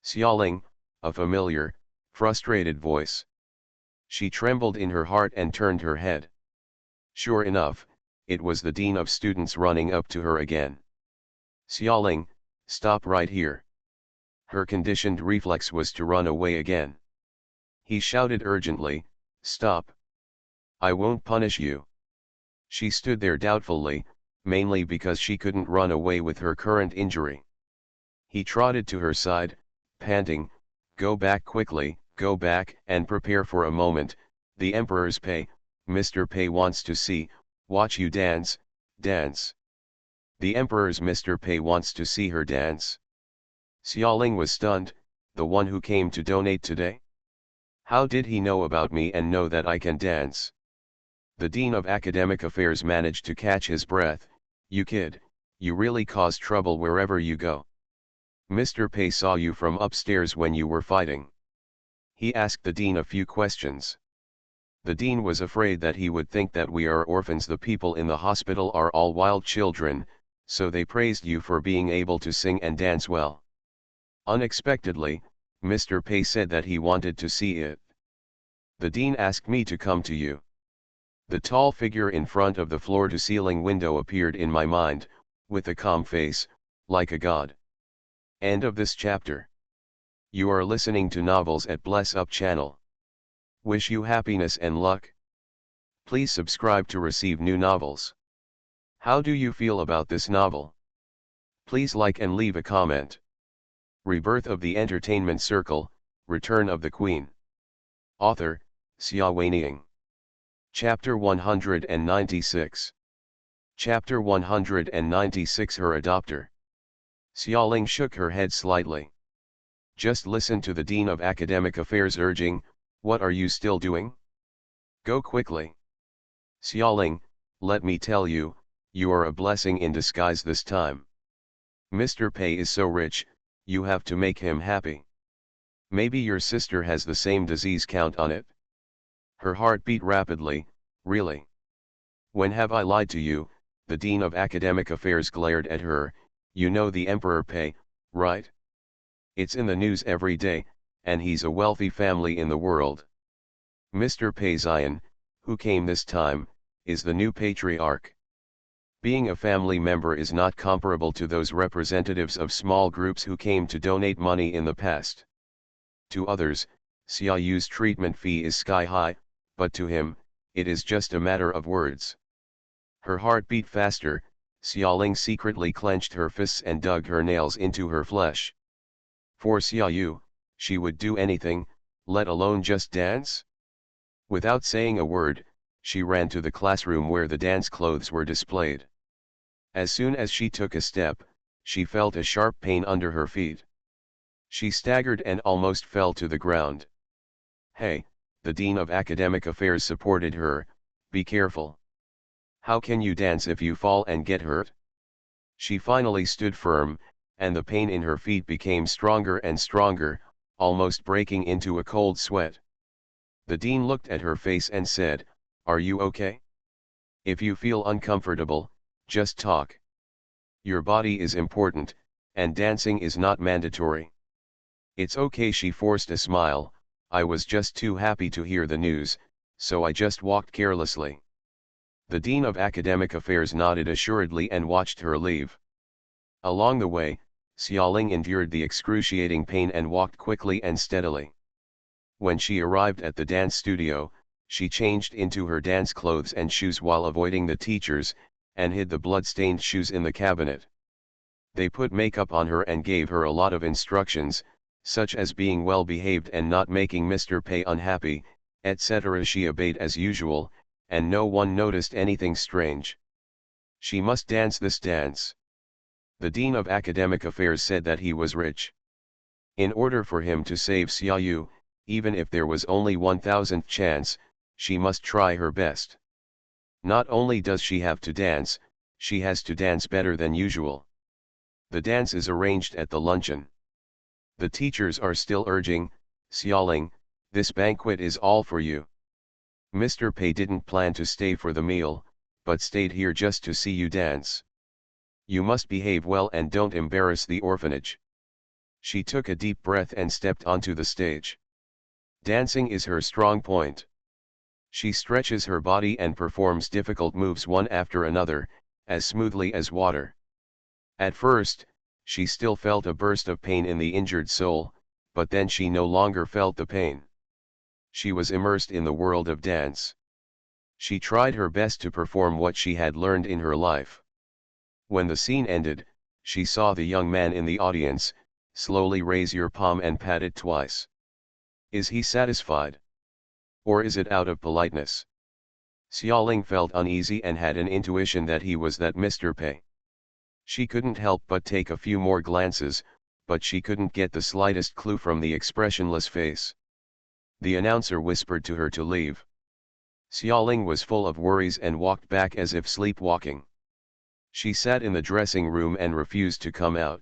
Xiaoling, a familiar, frustrated voice. She trembled in her heart and turned her head. Sure enough, it was the dean of students running up to her again. Xiaoling, stop right here. Her conditioned reflex was to run away again. He shouted urgently, stop. I won't punish you. She stood there doubtfully, mainly because she couldn't run away with her current injury. He trotted to her side, panting, go back quickly, go back and prepare for a moment. The Emperor's Pei, Mr. Pei wants to watch you dance, dance. The Emperor's Mr. Pei wants to see her dance. Xiaoling was stunned, the one who came to donate today? How did he know about me and know that I can dance? The Dean of Academic Affairs managed to catch his breath. You kid, you really cause trouble wherever you go. Mr. Pei saw you from upstairs when you were fighting. He asked the Dean a few questions. The Dean was afraid that he would think that we are orphans. The people in the hospital are all wild children, so they praised you for being able to sing and dance well. Unexpectedly, Mr. Pei said that he wanted to see it. The Dean asked me to come to you. The tall figure in front of the floor-to-ceiling window appeared in my mind, with a calm face, like a god. End of this chapter. You are listening to Novels at Bless Up channel. Wish you happiness and luck. Please subscribe to receive new novels. How do you feel about this novel? Please like and leave a comment. Rebirth of the Entertainment Circle, Return of the Queen. Author, Xia Weiniang. Chapter 196. Chapter 196 Her Adopter. Xiaoling shook her head slightly. Just listen to the Dean of Academic Affairs urging, what are you still doing? Go quickly. Xiaoling, let me tell you, you are a blessing in disguise this time. Mr. Pei is so rich, you have to make him happy. Maybe your sister has the same disease, count on it. Her heart beat rapidly. Really? When have I lied to you? The Dean of Academic Affairs glared at her. You know the Emperor Pei, right? It's in the news every day, and he's a wealthy family in the world. Mr. Pei Xian, who came this time, is the new patriarch. Being a family member is not comparable to those representatives of small groups who came to donate money in the past. To others, Xia Yu's treatment fee is sky high, but to him, it is just a matter of words. Her heart beat faster. Xiaoling secretly clenched her fists and dug her nails into her flesh. For Xia Yu, she would do anything, let alone just dance. Without saying a word, she ran to the classroom where the dance clothes were displayed. As soon as she took a step, she felt a sharp pain under her feet. She staggered and almost fell to the ground. Hey, the Dean of Academic Affairs supported her, be careful. How can you dance if you fall and get hurt? She finally stood firm, and the pain in her feet became stronger and stronger, almost breaking into a cold sweat. The dean looked at her face and said, "Are you okay? If you feel uncomfortable, just talk. Your body is important, and dancing is not mandatory." "It's okay," she forced a smile. "I was just too happy to hear the news, so I just walked carelessly." The Dean of Academic Affairs nodded assuredly and watched her leave. Along the way, Xiaoling endured the excruciating pain and walked quickly and steadily. When she arrived at the dance studio, she changed into her dance clothes and shoes while avoiding the teachers, and hid the blood-stained shoes in the cabinet. They put makeup on her and gave her a lot of instructions, such as being well behaved and not making Mr. Pei unhappy, etc. She obeyed as usual, and no one noticed anything strange. She must dance this dance. The Dean of Academic Affairs said that he was rich. In order for him to save Xia Yu, even if there was only 1,000th chance, she must try her best. Not only does she have to dance, she has to dance better than usual. The dance is arranged at the luncheon. The teachers are still urging, "Xiaoling, this banquet is all for you. Mr. Pei didn't plan to stay for the meal, but stayed here just to see you dance. You must behave well and don't embarrass the orphanage." She took a deep breath and stepped onto the stage. Dancing is her strong point. She stretches her body and performs difficult moves one after another, as smoothly as water. At first, she still felt a burst of pain in the injured sole, but then she no longer felt the pain. She was immersed in the world of dance. She tried her best to perform what she had learned in her life. When the scene ended, she saw the young man in the audience. Slowly raise your palm and pat it twice. Is he satisfied? Or is it out of politeness? Xiaoling felt uneasy and had an intuition that he was that Mr. Pei. She couldn't help but take a few more glances, but she couldn't get the slightest clue from the expressionless face. The announcer whispered to her to leave. Xiaoling was full of worries and walked back as if sleepwalking. She sat in the dressing room and refused to come out.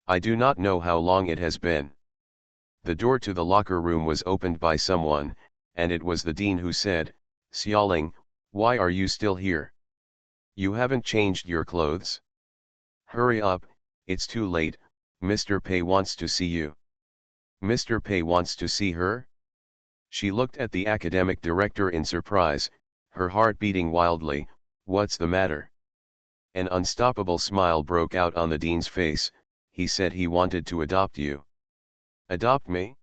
"I do not know how long it has been." The door to the locker room was opened by someone, and it was the dean who said, "Xiaoling, why are you still here? You haven't changed your clothes? Hurry up, it's too late, Mr. Pei wants to see you." "Mr. Pei wants to see her?" She looked at the academic director in surprise, her heart beating wildly. "What's the matter?" An unstoppable smile broke out on the dean's face. "He said he wanted to adopt you." "Adopt me?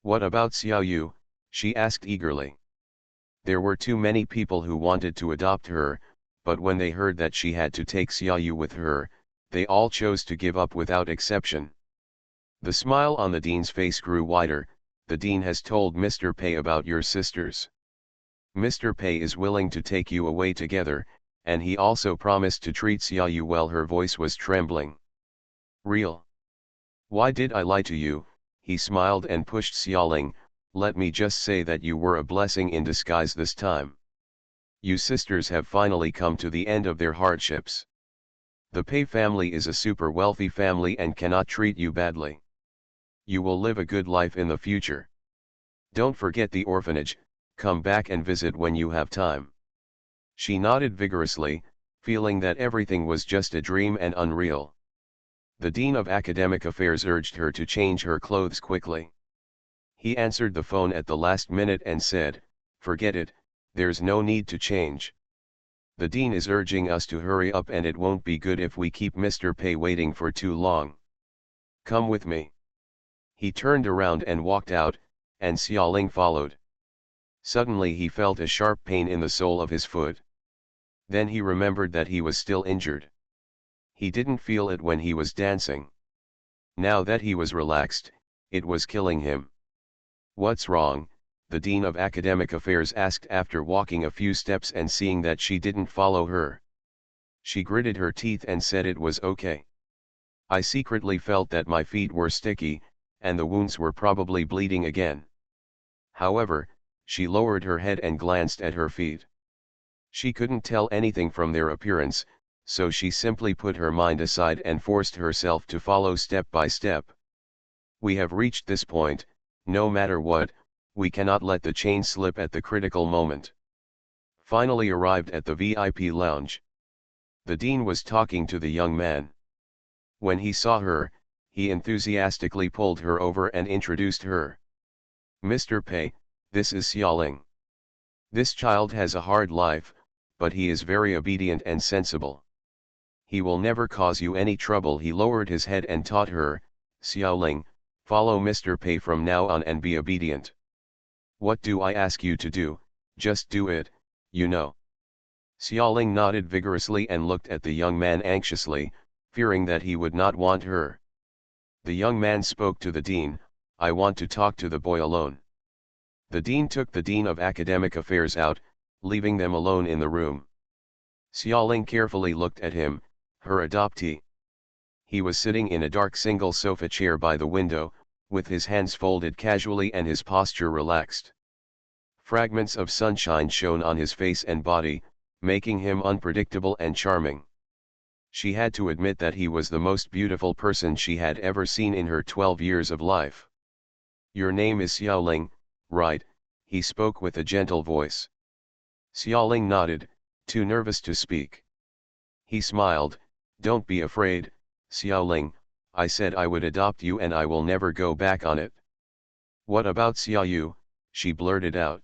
What about Xiao Yu?" she asked eagerly. There were too many people who wanted to adopt her, but when they heard that she had to take Xiao Yu with her, they all chose to give up without exception. The smile on the dean's face grew wider. "The dean has told Mr. Pei about your sisters. Mr. Pei is willing to take you away together, and he also promised to treat Xiaoyu well. Her voice was trembling. Real? Why did I lie to you? He smiled and pushed Xiaoling. Let me just say that you were a blessing in disguise this time. You sisters have finally come to the end of their hardships. The Pei family is a super wealthy family and cannot treat you badly. You will live a good life in the future. Don't forget the orphanage, come back and visit when you have time. She nodded vigorously, feeling that everything was just a dream and unreal. The Dean of Academic Affairs urged her to change her clothes quickly. He answered the phone at the last minute and said, "Forget it, there's no need to change. The Dean is urging us to hurry up and it won't be good if we keep Mr. Pei waiting for too long. Come with me." He turned around and walked out, and Xiaoling followed. Suddenly he felt a sharp pain in the sole of his foot. Then he remembered that he was still injured. He didn't feel it when he was dancing. Now that he was relaxed, it was killing him. "What's wrong?" the Dean of Academic Affairs asked after walking a few steps and seeing that she didn't follow her. She gritted her teeth and said it was okay. "I secretly felt that my feet were sticky, and the wounds were probably bleeding again." However, she lowered her head and glanced at her feet. She couldn't tell anything from their appearance, so she simply put her mind aside and forced herself to follow step by step. "We have reached this point, no matter what, we cannot let the chain slip at the critical moment." Finally arrived at the VIP lounge. The Dean was talking to the young man. When he saw her, he enthusiastically pulled her over and introduced her. "Mr. Pei, this is Xiaoling. This child has a hard life, but he is very obedient and sensible. He will never cause you any trouble." He lowered his head and taught her, "Xiaoling, follow Mr. Pei from now on and be obedient. What do I ask you to do? Just do it, you know." Xiaoling nodded vigorously and looked at the young man anxiously, fearing that he would not want her. The young man spoke to the Dean, "I want to talk to the boy alone." The Dean took the Dean of Academic Affairs out, leaving them alone in the room. Xiaoling carefully looked at him, her adoptee. He was sitting in a dark single sofa chair by the window, with his hands folded casually and his posture relaxed. Fragments of sunshine shone on his face and body, making him unpredictable and charming. She had to admit that he was the most beautiful person she had ever seen in her 12 years of life. "Your name is Xiaoling, right?" he spoke with a gentle voice. Xiaoling nodded, too nervous to speak. He smiled, "Don't be afraid, Xiaoling, I said I would adopt you and I will never go back on it." "What about Xiaoyu?" she blurted out.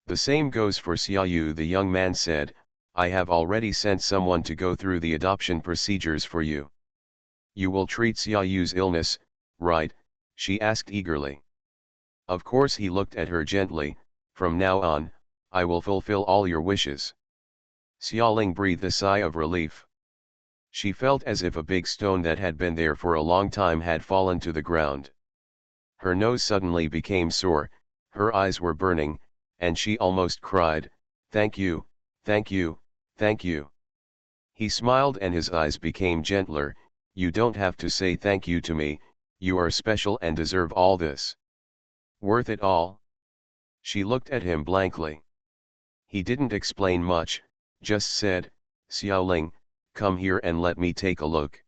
"The same goes for Xiaoyu," the young man said. "I have already sent someone to go through the adoption procedures for you." "You will treat Xiaoyu's illness, right?" she asked eagerly. "Of course." He looked at her gently, "From now on, I will fulfill all your wishes." Xiaoling breathed a sigh of relief. She felt as if a big stone that had been there for a long time had fallen to the ground. Her nose suddenly became sore, her eyes were burning, and she almost cried, "Thank you, thank you, thank you." He smiled and his eyes became gentler. "You don't have to say thank you to me, you are special and deserve all this." "Worth it all?" She looked at him blankly. He didn't explain much, just said, "Xiaoling, come here and let me take a look."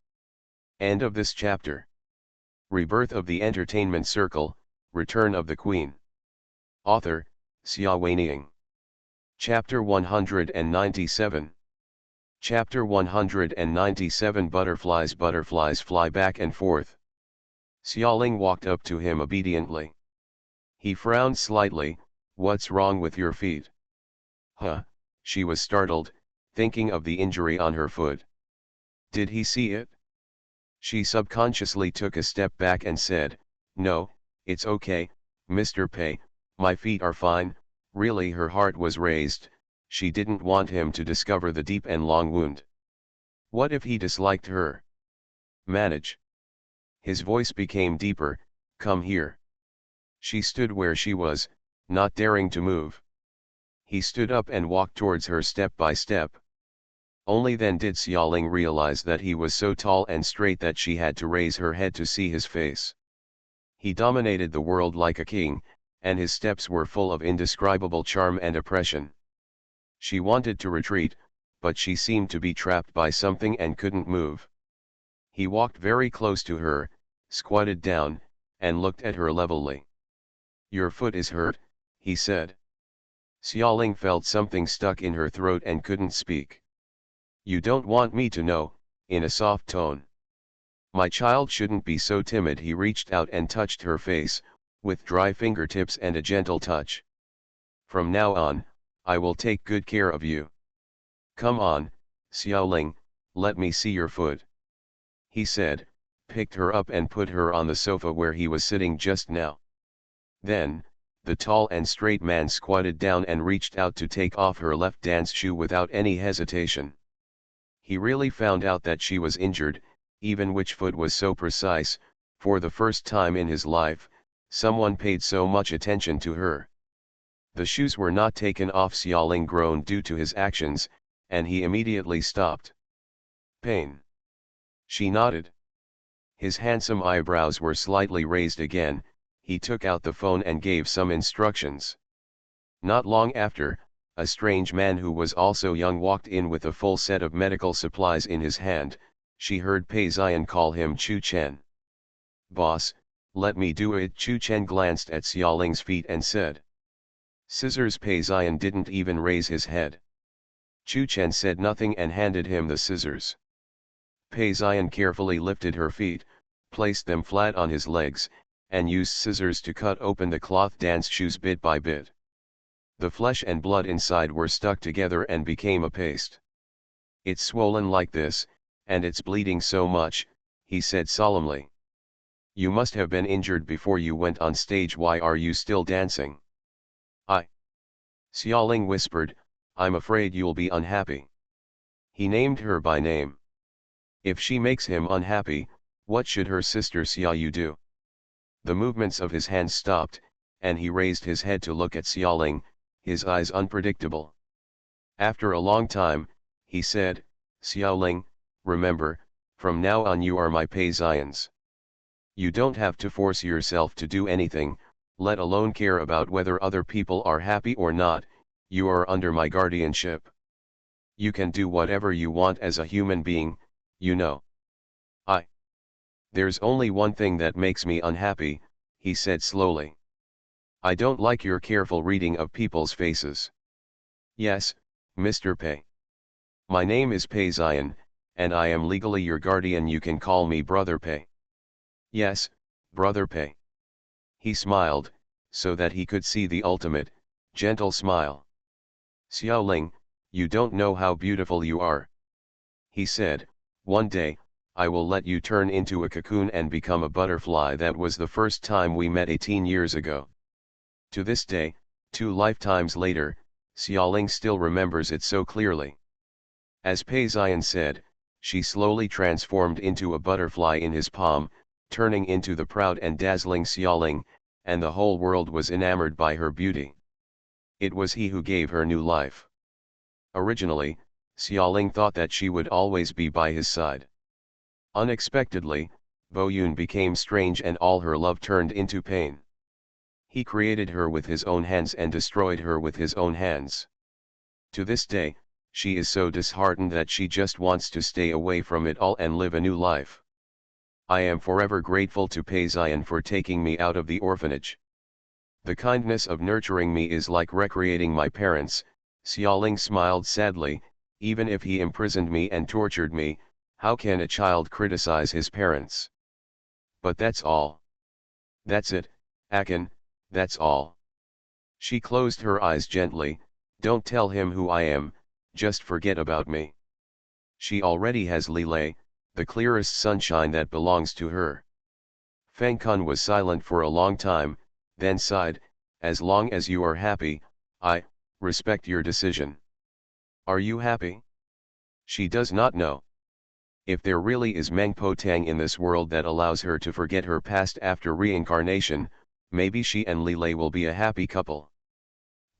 End of this chapter. Rebirth of the Entertainment Circle, Return of the Queen. Author, Xia Weiniang. Chapter 197. Chapter 197. Butterflies. Butterflies fly back and forth. Xiaoling walked up to him obediently. He frowned slightly. "What's wrong with your feet?" "Huh," she was startled, thinking of the injury on her foot. Did he see it? She subconsciously took a step back and said, "No, it's okay, Mr. Pei, my feet are fine." Really, her heart was raised. She didn't want him to discover the deep and long wound. What if he disliked her? Manage. His voice became deeper, "Come here." She stood where she was, not daring to move. He stood up and walked towards her step by step. Only then did Xiaoling realize that he was so tall and straight that she had to raise her head to see his face. He dominated the world like a king, and his steps were full of indescribable charm and oppression. She wanted to retreat, but she seemed to be trapped by something and couldn't move. He walked very close to her, squatted down, and looked at her levelly. "Your foot is hurt," he said. Xiaoling felt something stuck in her throat and couldn't speak. "You don't want me to know," in a soft tone. "My child shouldn't be so timid." He reached out and touched her face, with dry fingertips and a gentle touch. "From now on, I will take good care of you. Come on, Xiaoling, let me see your foot," he said, picked her up and put her on the sofa where he was sitting just now. Then, the tall and straight man squatted down and reached out to take off her left dance shoe without any hesitation. He really found out that she was injured, even which foot was so precise. For the first time in his life, someone paid so much attention to her. The shoes were not taken off. Xiaoling groaned due to his actions, and he immediately stopped. "Pain?" She nodded. His handsome eyebrows were slightly raised again. He took out the phone and gave some instructions. Not long after, a strange man who was also young walked in with a full set of medical supplies in his hand. She heard Pei Xian call him Chu Chen. "Boss, let me do it." Chu Chen glanced at Xiaoling's feet and said. "Scissors." Pei Xian didn't even raise his head. Chu Chen said nothing and handed him the scissors. Pei Xian carefully lifted her feet, placed them flat on his legs, and used scissors to cut open the cloth dance shoes bit by bit. The flesh and blood inside were stuck together and became a paste. "It's swollen like this, and it's bleeding so much," he said solemnly. "You must have been injured before you went on stage. Why are you still dancing?" Xiaoling whispered, "I'm afraid you'll be unhappy." He named her by name. If she makes him unhappy, what should her sister Xiaoyu do? The movements of his hands stopped, and he raised his head to look at Xiaoling, his eyes unpredictable. After a long time, he said, "Xiaoling, remember, from now on you are my Pei Xians. You don't have to force yourself to do anything, let alone care about whether other people are happy or not. You are under my guardianship. You can do whatever you want as a human being, you know." "There's only one thing that makes me unhappy," he said slowly. "I don't like your careful reading of people's faces." "Yes, Mr. Pei. My name is Pei Xian, and I am legally your guardian. You can call me Brother Pei." "Yes, Brother Pei." He smiled, so that he could see the ultimate, gentle smile. "Xiaoling, you don't know how beautiful you are," he said. "One day, I will let you turn into a cocoon and become a butterfly." That was the first time we met 18 years ago. To this day, 2 lifetimes later, Xiaoling still remembers it so clearly. As Pei Xian said, she slowly transformed into a butterfly in his palm, turning into the proud and dazzling Xiaoling, and the whole world was enamored by her beauty. It was he who gave her new life. Originally, Xiaoling thought that she would always be by his side. Unexpectedly, Boyun became strange and all her love turned into pain. He created her with his own hands and destroyed her with his own hands. To this day, she is so disheartened that she just wants to stay away from it all and live a new life. I am forever grateful to Pei Xian for taking me out of the orphanage. The kindness of nurturing me is like recreating my parents." Xiaoling smiled sadly. "Even if he imprisoned me and tortured me, how can a child criticize his parents? But that's all. That's it, Akin, that's all." She closed her eyes gently. "Don't tell him who I am, just forget about me. She already has Lilei, the clearest sunshine that belongs to her." Feng Kun was silent for a long time, then sighed, "As long as you are happy, I respect your decision." "Are you happy?" She does not know. If there really is Meng Po Tang in this world that allows her to forget her past after reincarnation, maybe she and Lilei will be a happy couple.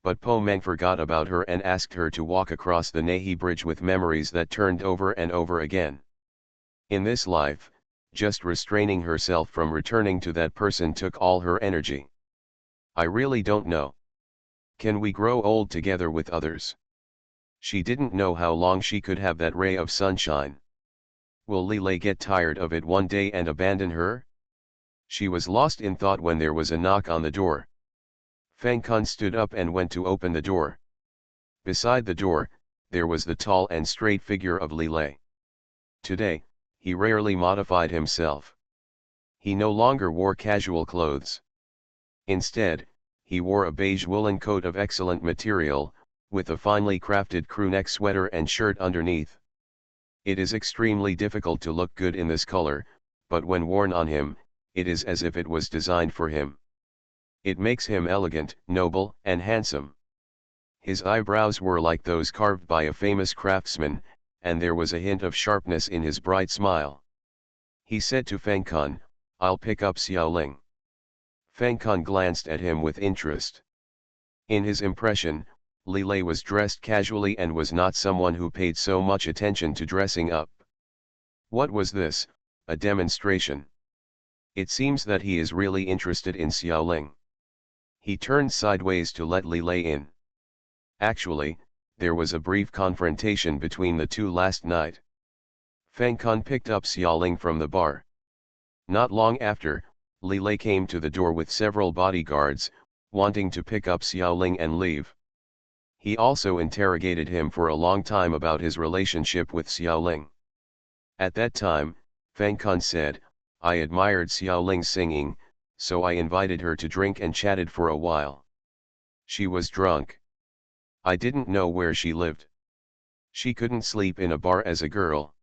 But Po Meng forgot about her and asked her to walk across the Nahi bridge with memories that turned over and over again. In this life, just restraining herself from returning to that person took all her energy. I really don't know. Can we grow old together with others? She didn't know how long she could have that ray of sunshine. Will Lilei get tired of it one day and abandon her? She was lost in thought when there was a knock on the door. Fang Kun stood up and went to open the door. Beside the door, there was the tall and straight figure of Lilei. Today, he rarely modified himself. He no longer wore casual clothes. Instead, he wore a beige woolen coat of excellent material, with a finely crafted crewneck sweater and shirt underneath. It is extremely difficult to look good in this color, but when worn on him, it is as if it was designed for him. It makes him elegant, noble, and handsome. His eyebrows were like those carved by a famous craftsman, and there was a hint of sharpness in his bright smile. He said to Fang Kun, "I'll pick up Xiaoling." Fang Kun glanced at him with interest. In his impression, Lilei was dressed casually and was not someone who paid so much attention to dressing up. What was this, a demonstration? It seems that he is really interested in Xiaoling. He turned sideways to let Lilei in. Actually, there was a brief confrontation between the two last night. Fang Kun picked up Xiaoling from the bar. Not long after, Lilei came to the door with several bodyguards, wanting to pick up Xiaoling and leave. He also interrogated him for a long time about his relationship with Xiaoling. At that time, Fang Kun said, "I admired Xiaoling's singing, so I invited her to drink and chatted for a while. She was drunk. I didn't know where she lived. She couldn't sleep in a bar as a girl.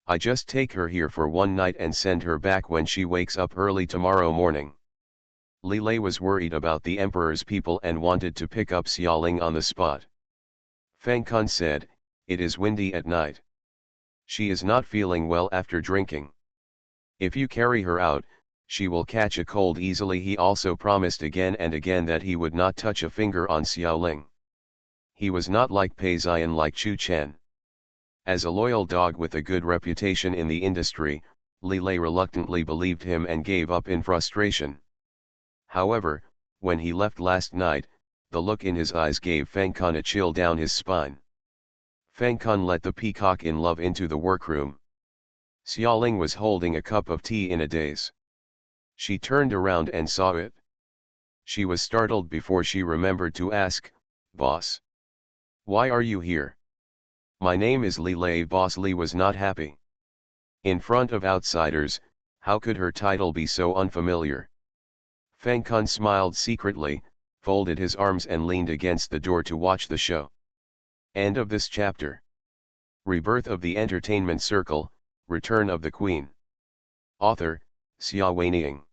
I just take her here for one night and send her back when she wakes up early tomorrow morning." Lilei was worried about the emperor's people and wanted to pick up Xiaoling on the spot. Fang Kun said, "It is windy at night. She is not feeling well after drinking. If you carry her out, she will catch a cold easily." He also promised again and again that he would not touch a finger on Xiaoling. He was not like Pei Ziyan like Chu Chen. As a loyal dog with a good reputation in the industry, Lilei reluctantly believed him and gave up in frustration. However, when he left last night, the look in his eyes gave Fang Kun a chill down his spine. Fang Kun let the peacock in love into the workroom. Xiaoling was holding a cup of tea in a daze. She turned around and saw it. She was startled before she remembered to ask, "Boss, why are you here?" "My name is Lilei." Boss Li was not happy. In front of outsiders, how could her title be so unfamiliar? Fang Kun smiled secretly, folded his arms and leaned against the door to watch the show. End of this chapter. Rebirth of the Entertainment Circle, Return of the Queen. Author, Xia Weining.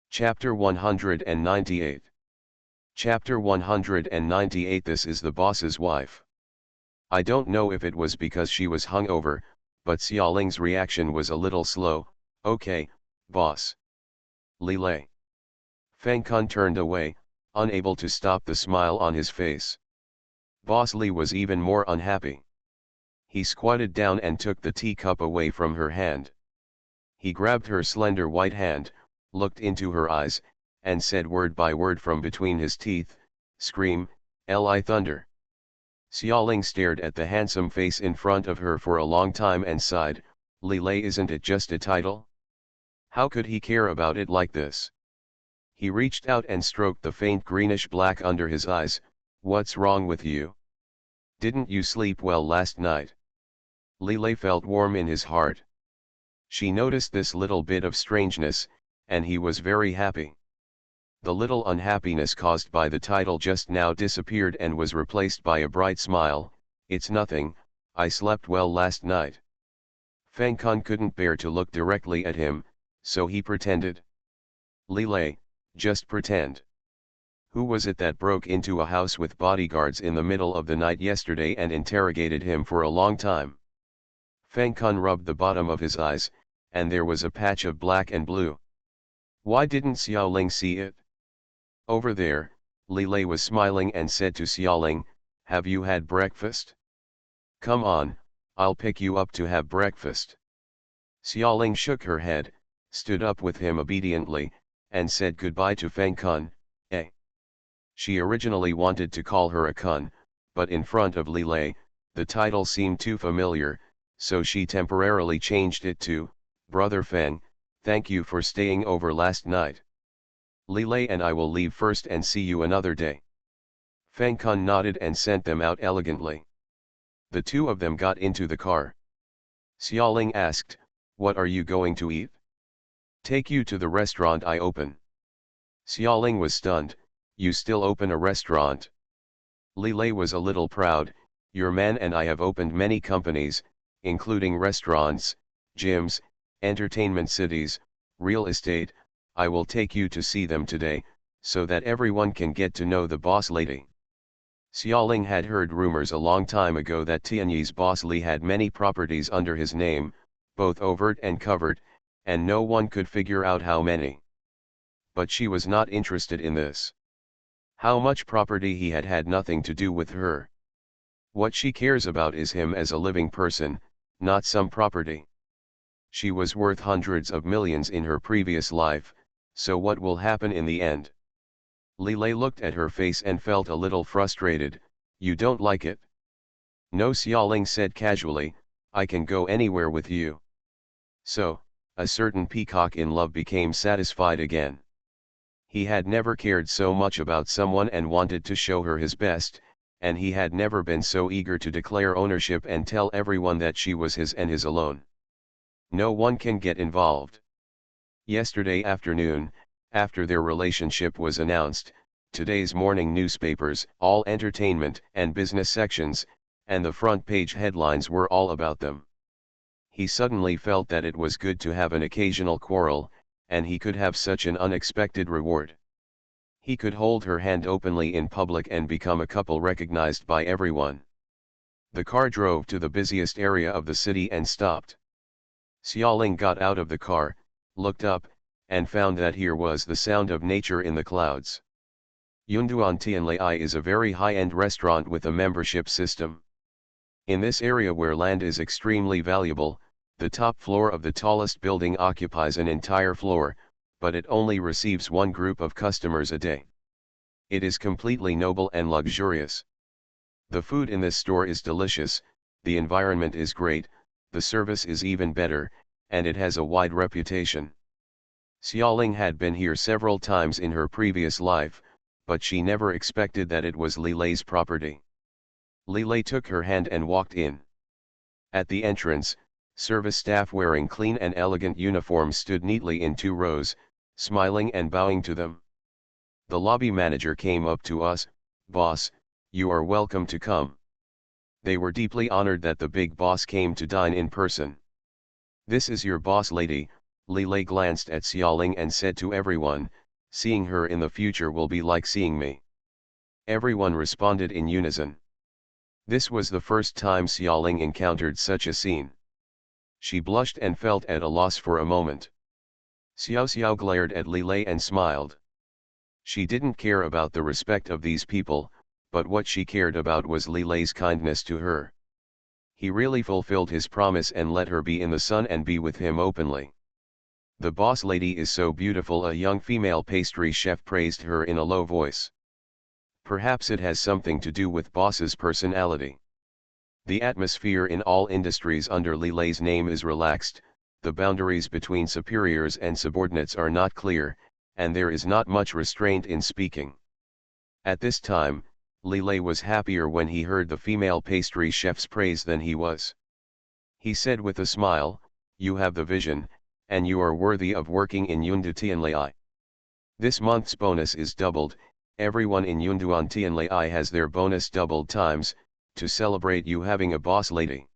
Chapter 198. Chapter 198. This is the boss's wife. I don't know if it was because she was hungover, but Xiaoling's reaction was a little slow. "Okay, boss." Lilei. Fang Kun turned away, unable to stop the smile on his face. Boss Li was even more unhappy. He squatted down and took the teacup away from her hand. He grabbed her slender white hand, looked into her eyes, and said word by word from between his teeth, "Scream, Li thunder." Xiaoling stared at the handsome face in front of her for a long time and sighed, "Lilei, isn't it just a title? How could he care about it like this?" He reached out and stroked the faint greenish black under his eyes. "What's wrong with you? Didn't you sleep well last night?" Lilei felt warm in his heart. She noticed this little bit of strangeness, and he was very happy. The little unhappiness caused by the title just now disappeared and was replaced by a bright smile. "It's nothing, I slept well last night." Fang Kun couldn't bear to look directly at him, so he pretended. "Lilei, just pretend. Who was it that broke into a house with bodyguards in the middle of the night yesterday and interrogated him for a long time?" Fang Kun rubbed the bottom of his eyes, and there was a patch of black and blue. "Why didn't Xiaoling see it?" "Over there," Li Lei was smiling and said to Xiaoling, "Have you had breakfast? Come on, I'll pick you up to have breakfast." Xiaoling shook her head, stood up with him obediently, and said goodbye to Feng Kun. She originally wanted to call her a Kun, but in front of Li Lei, the title seemed too familiar, so she temporarily changed it to, "Brother Feng, thank you for staying over last night. Li Lei and I will leave first and see you another day." Feng Kun nodded and sent them out elegantly. The two of them got into the car. Xiaoling asked, "What are you going to eat?" "Take you to the restaurant I open." Xiaoling was stunned. "You still open a restaurant?" Li Lei was a little proud. "Your man and I have opened many companies, including restaurants, gyms, entertainment cities, real estate. I will take you to see them today, so that everyone can get to know the boss lady." Xiaoling had heard rumors a long time ago that Tianyi's boss Li had many properties under his name, both overt and covert, and no one could figure out how many. But she was not interested in this. How much property he had nothing to do with her. What she cares about is him as a living person, not some property. She was worth hundreds of millions in her previous life, so what will happen in the end? Li Lei looked at her face and felt a little frustrated. "You don't like it?" "No," Xiaoling said casually, "I can go anywhere with you." So, a certain peacock in love became satisfied again. He had never cared so much about someone and wanted to show her his best, and he had never been so eager to declare ownership and tell everyone that she was his and his alone. No one can get involved. Yesterday afternoon, after their relationship was announced, today's morning newspapers, all entertainment and business sections, and the front page headlines were all about them. He suddenly felt that it was good to have an occasional quarrel, and he could have such an unexpected reward. He could hold her hand openly in public and become a couple recognized by everyone. The car drove to the busiest area of the city and stopped. Xiaoling got out of the car, looked up, and found that here was the sound of nature in the clouds. Yunduan Tianlai is a very high-end restaurant with a membership system. In this area where land is extremely valuable, the top floor of the tallest building occupies an entire floor, but it only receives one group of customers a day. It is completely noble and luxurious. The food in this store is delicious, the environment is great, the service is even better, and it has a wide reputation. Xiaoling had been here several times in her previous life, but she never expected that it was Li Lei's property. Li Lei took her hand and walked in. At the entrance, service staff wearing clean and elegant uniforms stood neatly in 2 rows, smiling and bowing to them. The lobby manager came up to us. "Boss, you are welcome to come." They were deeply honored that the big boss came to dine in person. "This is your boss lady." Li Lei glanced at Xiaoling and said to everyone, "Seeing her in the future will be like seeing me." Everyone responded in unison. This was the first time Xiaoling encountered such a scene. She blushed and felt at a loss for a moment. Xiao Xiao glared at Li Lei and smiled. She didn't care about the respect of these people, but what she cared about was Li Lei's kindness to her. He really fulfilled his promise and let her be in the sun and be with him openly. "The boss lady is so beautiful," a young female pastry chef praised her in a low voice. "Perhaps it has something to do with boss's personality." The atmosphere in all industries under Li Lei's name is relaxed, the boundaries between superiors and subordinates are not clear, and there is not much restraint in speaking. At this time, Li Lei was happier when he heard the female pastry chef's praise than he was. He said with a smile, "You have the vision, and you are worthy of working in Yundu Tianlai. This month's bonus is doubled, everyone in Yunduan Tianlai has their bonus doubled times, to celebrate you having a boss lady."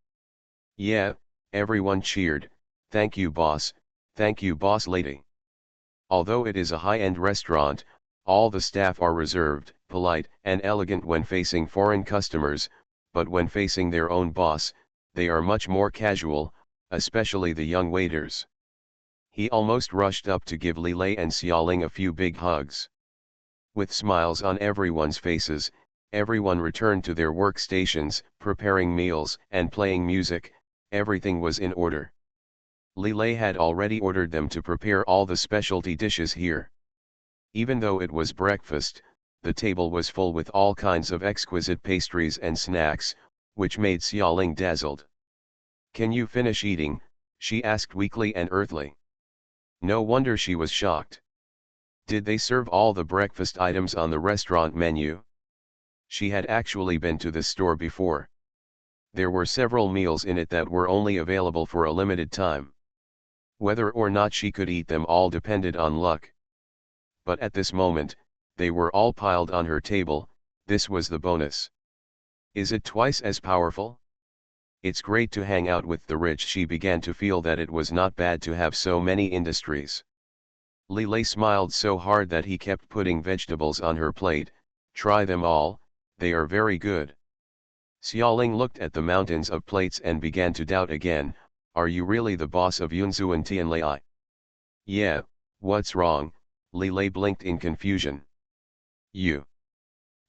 "Yeah," everyone cheered, "Thank you boss lady." Although it is a high-end restaurant, all the staff are reserved, polite, and elegant when facing foreign customers, but when facing their own boss, they are much more casual, especially the young waiters. He almost rushed up to give Li Lei and Xiaoling a few big hugs. With smiles on everyone's faces, everyone returned to their workstations, preparing meals and playing music. Everything was in order. Lilei had already ordered them to prepare all the specialty dishes here. Even though it was breakfast, the table was full with all kinds of exquisite pastries and snacks, which made Xiaoling dazzled. "Can you finish eating?" she asked weakly and earthly. No wonder she was shocked. Did they serve all the breakfast items on the restaurant menu? She had actually been to this store before. There were several meals in it that were only available for a limited time. Whether or not she could eat them all depended on luck. But at this moment, they were all piled on her table. This was the bonus. Is it twice as powerful? It's great to hang out with the rich. She began to feel that it was not bad to have so many industries. Lilei smiled so hard that he kept putting vegetables on her plate. "Try them all, they are very good." Xiaoling looked at the mountains of plates and began to doubt again. "Are you really the boss of Yunzu and Tianlai?" "Yeah, what's wrong?" Lilei blinked in confusion. "You.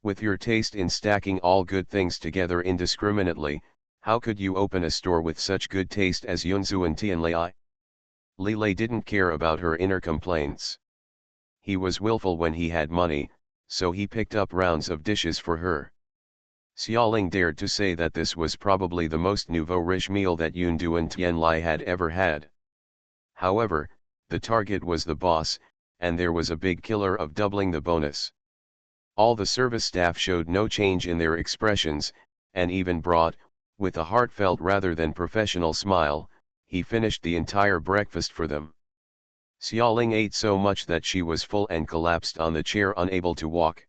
With your taste in stacking all good things together indiscriminately, how could you open a store with such good taste as Yunzu and Tianlai?" Lilei didn't care about her inner complaints. He was willful when he had money, so he picked up rounds of dishes for her. Xiaoling dared to say that this was probably the most nouveau riche meal that Yundu and Tianlai had ever had. However, the target was the boss, and there was a big killer of doubling the bonus. All the service staff showed no change in their expressions, and even brought, with a heartfelt rather than professional smile, he finished the entire breakfast for them. Xiaoling ate so much that she was full and collapsed on the chair, unable to walk.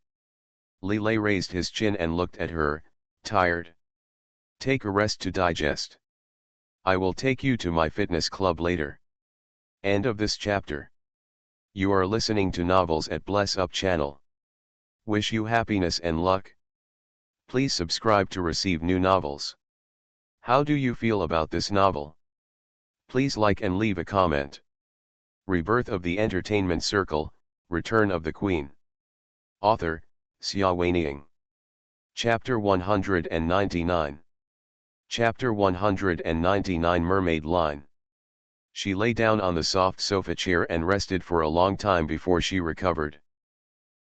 Lilei raised his chin and looked at her, tired. "Take a rest to digest. I will take you to my fitness club later." End of this chapter. You are listening to Novels at Bless Up channel. Wish you happiness and luck. Please subscribe to receive new novels. How do you feel about this novel? Please like and leave a comment. Rebirth of the Entertainment Circle, Return of the Queen. Author, Xia Weiniang. Chapter 199. Chapter 199 Mermaid Line. She lay down on the soft sofa chair and rested for a long time before she recovered.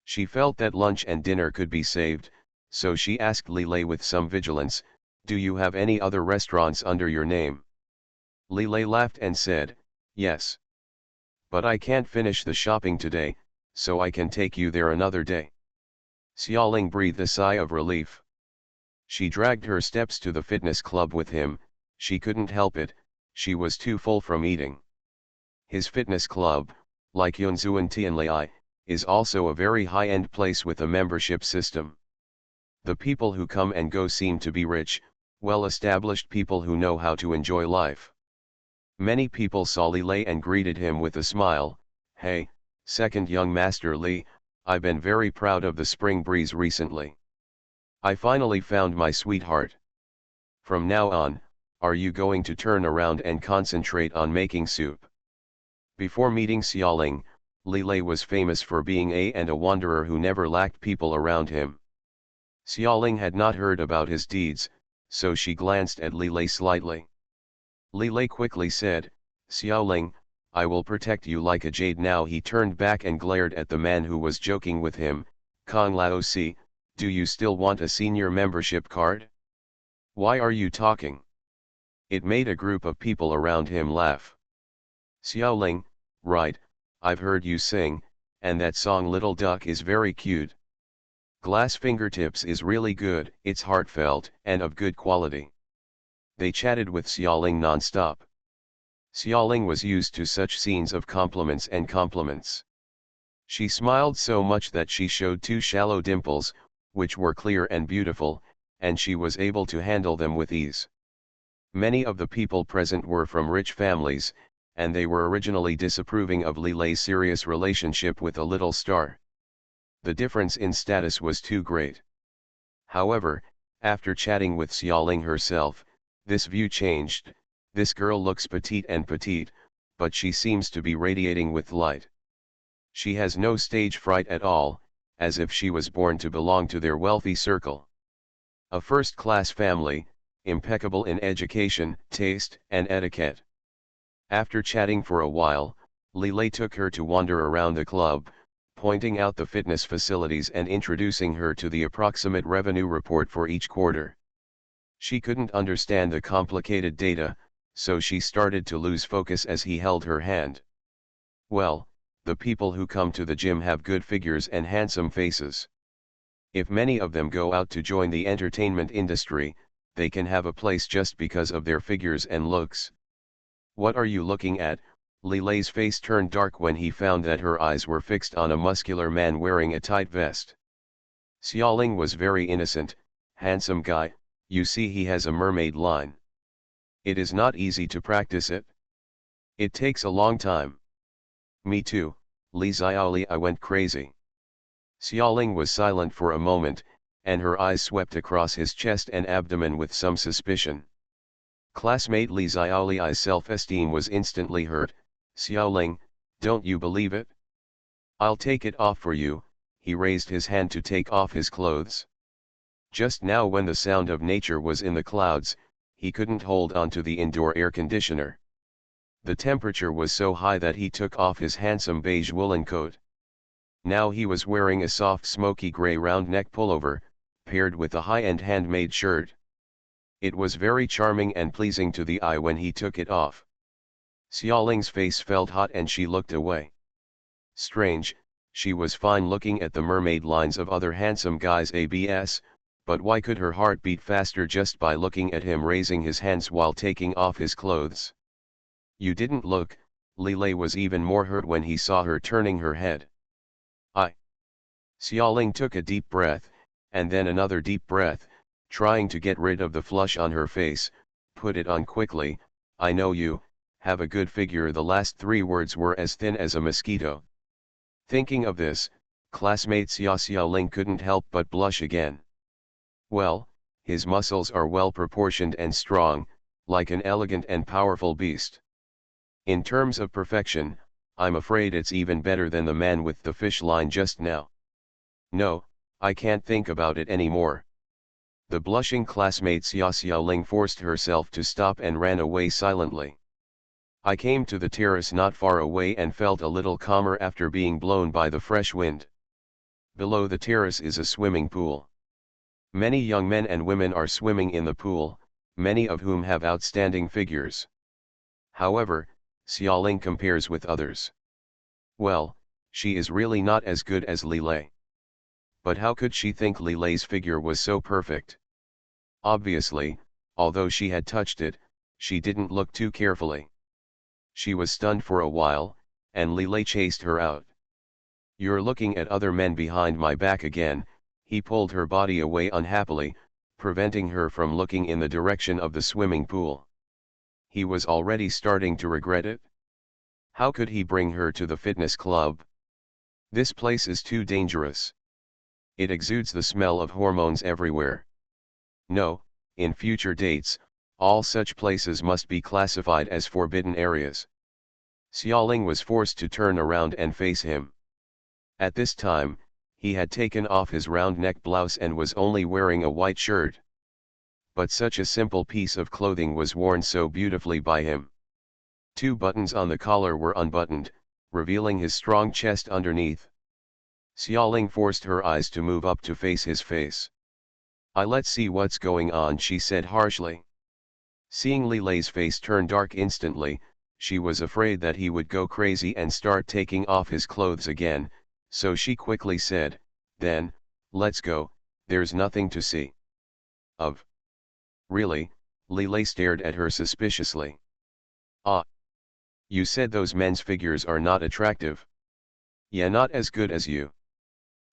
She felt that lunch and dinner could be saved, so she asked Lilei with some vigilance, "Do you have any other restaurants under your name?" Lilei laughed and said, "Yes. But I can't finish the shopping today, so I can take you there another day." Xiaoling breathed a sigh of relief. She dragged her steps to the fitness club with him. She couldn't help it, she was too full from eating. His fitness club, like Yunzu and Tianlai, is also a very high-end place with a membership system. The people who come and go seem to be rich, well-established people who know how to enjoy life. Many people saw Lilei and greeted him with a smile. "Hey, second young Master Li, I've been very proud of the spring breeze recently. I finally found my sweetheart. From now on, are you going to turn around and concentrate on making soup?" Before meeting Xiaoling, Lilei was famous for being a wanderer who never lacked people around him. Xiaoling had not heard about his deeds, so she glanced at Lilei slightly. Lilei quickly said, "Xiaoling, I will protect you like a jade." Now he turned back and glared at the man who was joking with him. "Kong Laosi, do you still want a senior membership card? Why are you talking?" It made a group of people around him laugh. Xiaoling, right, I've heard you sing, and that song Little Duck is very cute. Glass Fingertips is really good, it's heartfelt and of good quality. They chatted with Xiaoling non-stop. Xiaoling was used to such scenes of compliments and compliments. She smiled so much that she showed two shallow dimples, which were clear and beautiful, and she was able to handle them with ease. Many of the people present were from rich families, and they were originally disapproving of Lilei's serious relationship with a little star. The difference in status was too great. However, after chatting with Xiaoling herself, this view changed. This girl looks petite, but she seems to be radiating with light. She has no stage fright at all, as if she was born to belong to their wealthy circle. A first-class family, impeccable in education, taste, and etiquette. After chatting for a while, Lilay took her to wander around the club, pointing out the fitness facilities and introducing her to the approximate revenue report for each quarter. She couldn't understand the complicated data, so she started to lose focus as he held her hand. Well, the people who come to the gym have good figures and handsome faces. If many of them go out to join the entertainment industry, they can have a place just because of their figures and looks. What are you looking at? Lilay's face turned dark when he found that her eyes were fixed on a muscular man wearing a tight vest. Xiaoling was very innocent. Handsome guy, you see he has a mermaid line. It is not easy to practice it. It takes a long time. Me too, Li Xiaoli. I went crazy. Xiaoling was silent for a moment, and her eyes swept across his chest and abdomen with some suspicion. Classmate Li Xiaoli's self-esteem was instantly hurt. Xiaoling, don't you believe it? I'll take it off for you. He raised his hand to take off his clothes. Just now, when the sound of nature was in the clouds, he couldn't hold on to the indoor air conditioner. The temperature was so high that he took off his handsome beige woolen coat. Now he was wearing a soft smoky gray round neck pullover, paired with a high-end handmade shirt. It was very charming and pleasing to the eye when he took it off. Xiaoling's face felt hot and she looked away. Strange, she was fine looking at the mermaid lines of other handsome guys abs, but why could her heart beat faster just by looking at him raising his hands while taking off his clothes? You didn't look. Lilay was even more hurt when he saw her turning her head. Xiaoling took a deep breath, and then another deep breath, trying to get rid of the flush on her face, put it on quickly. I know you, have a good figure. The last three words were as thin as a mosquito. Thinking of this, classmate Xiaoling couldn't help but blush again. Well, his muscles are well proportioned and strong, like an elegant and powerful beast. In terms of perfection, I'm afraid it's even better than the man with the fish line just now. No, I can't think about it anymore. The blushing classmate Xiaoling forced herself to stop and ran away silently. I came to the terrace not far away and felt a little calmer after being blown by the fresh wind. Below the terrace is a swimming pool. Many young men and women are swimming in the pool, many of whom have outstanding figures. However, Xiaoling compares with others. Well, she is really not as good as Lilay. But how could she think Lilay's figure was so perfect? Obviously, although she had touched it, she didn't look too carefully. She was stunned for a while, and Lilay chased her out. You're looking at other men behind my back again. He pulled her body away unhappily, preventing her from looking in the direction of the swimming pool. He was already starting to regret it. How could he bring her to the fitness club? This place is too dangerous. It exudes the smell of hormones everywhere. No, in future dates, all such places must be classified as forbidden areas. Xiaoling was forced to turn around and face him. At this time, he had taken off his round neck blouse and was only wearing a white shirt. But such a simple piece of clothing was worn so beautifully by him. Two buttons on the collar were unbuttoned, revealing his strong chest underneath. Xiaoling forced her eyes to move up to face his face. Let's see what's going on, she said harshly. Seeing Lilay's face turn dark instantly, she was afraid that he would go crazy and start taking off his clothes again, so she quickly said, then, let's go, there's nothing to see. Really? Lilay stared at her suspiciously. You said those men's figures are not attractive. Yeah, not as good as you.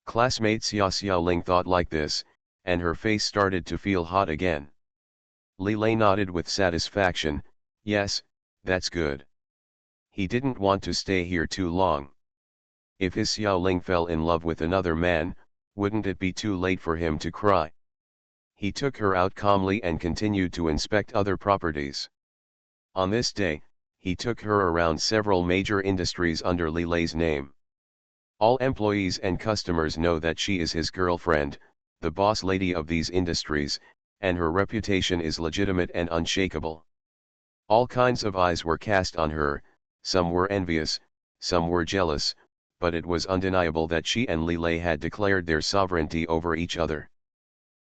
Classmate Xiaoling thought like this, and her face started to feel hot again. Lilay nodded with satisfaction. Yes, that's good. He didn't want to stay here too long. If his Xiaoling fell in love with another man, wouldn't it be too late for him to cry? He took her out calmly and continued to inspect other properties. On this day, he took her around several major industries under Lilay's name. All employees and customers know that she is his girlfriend, the boss lady of these industries, and her reputation is legitimate and unshakable. All kinds of eyes were cast on her, some were envious, some were jealous, but it was undeniable that she and Lilei had declared their sovereignty over each other.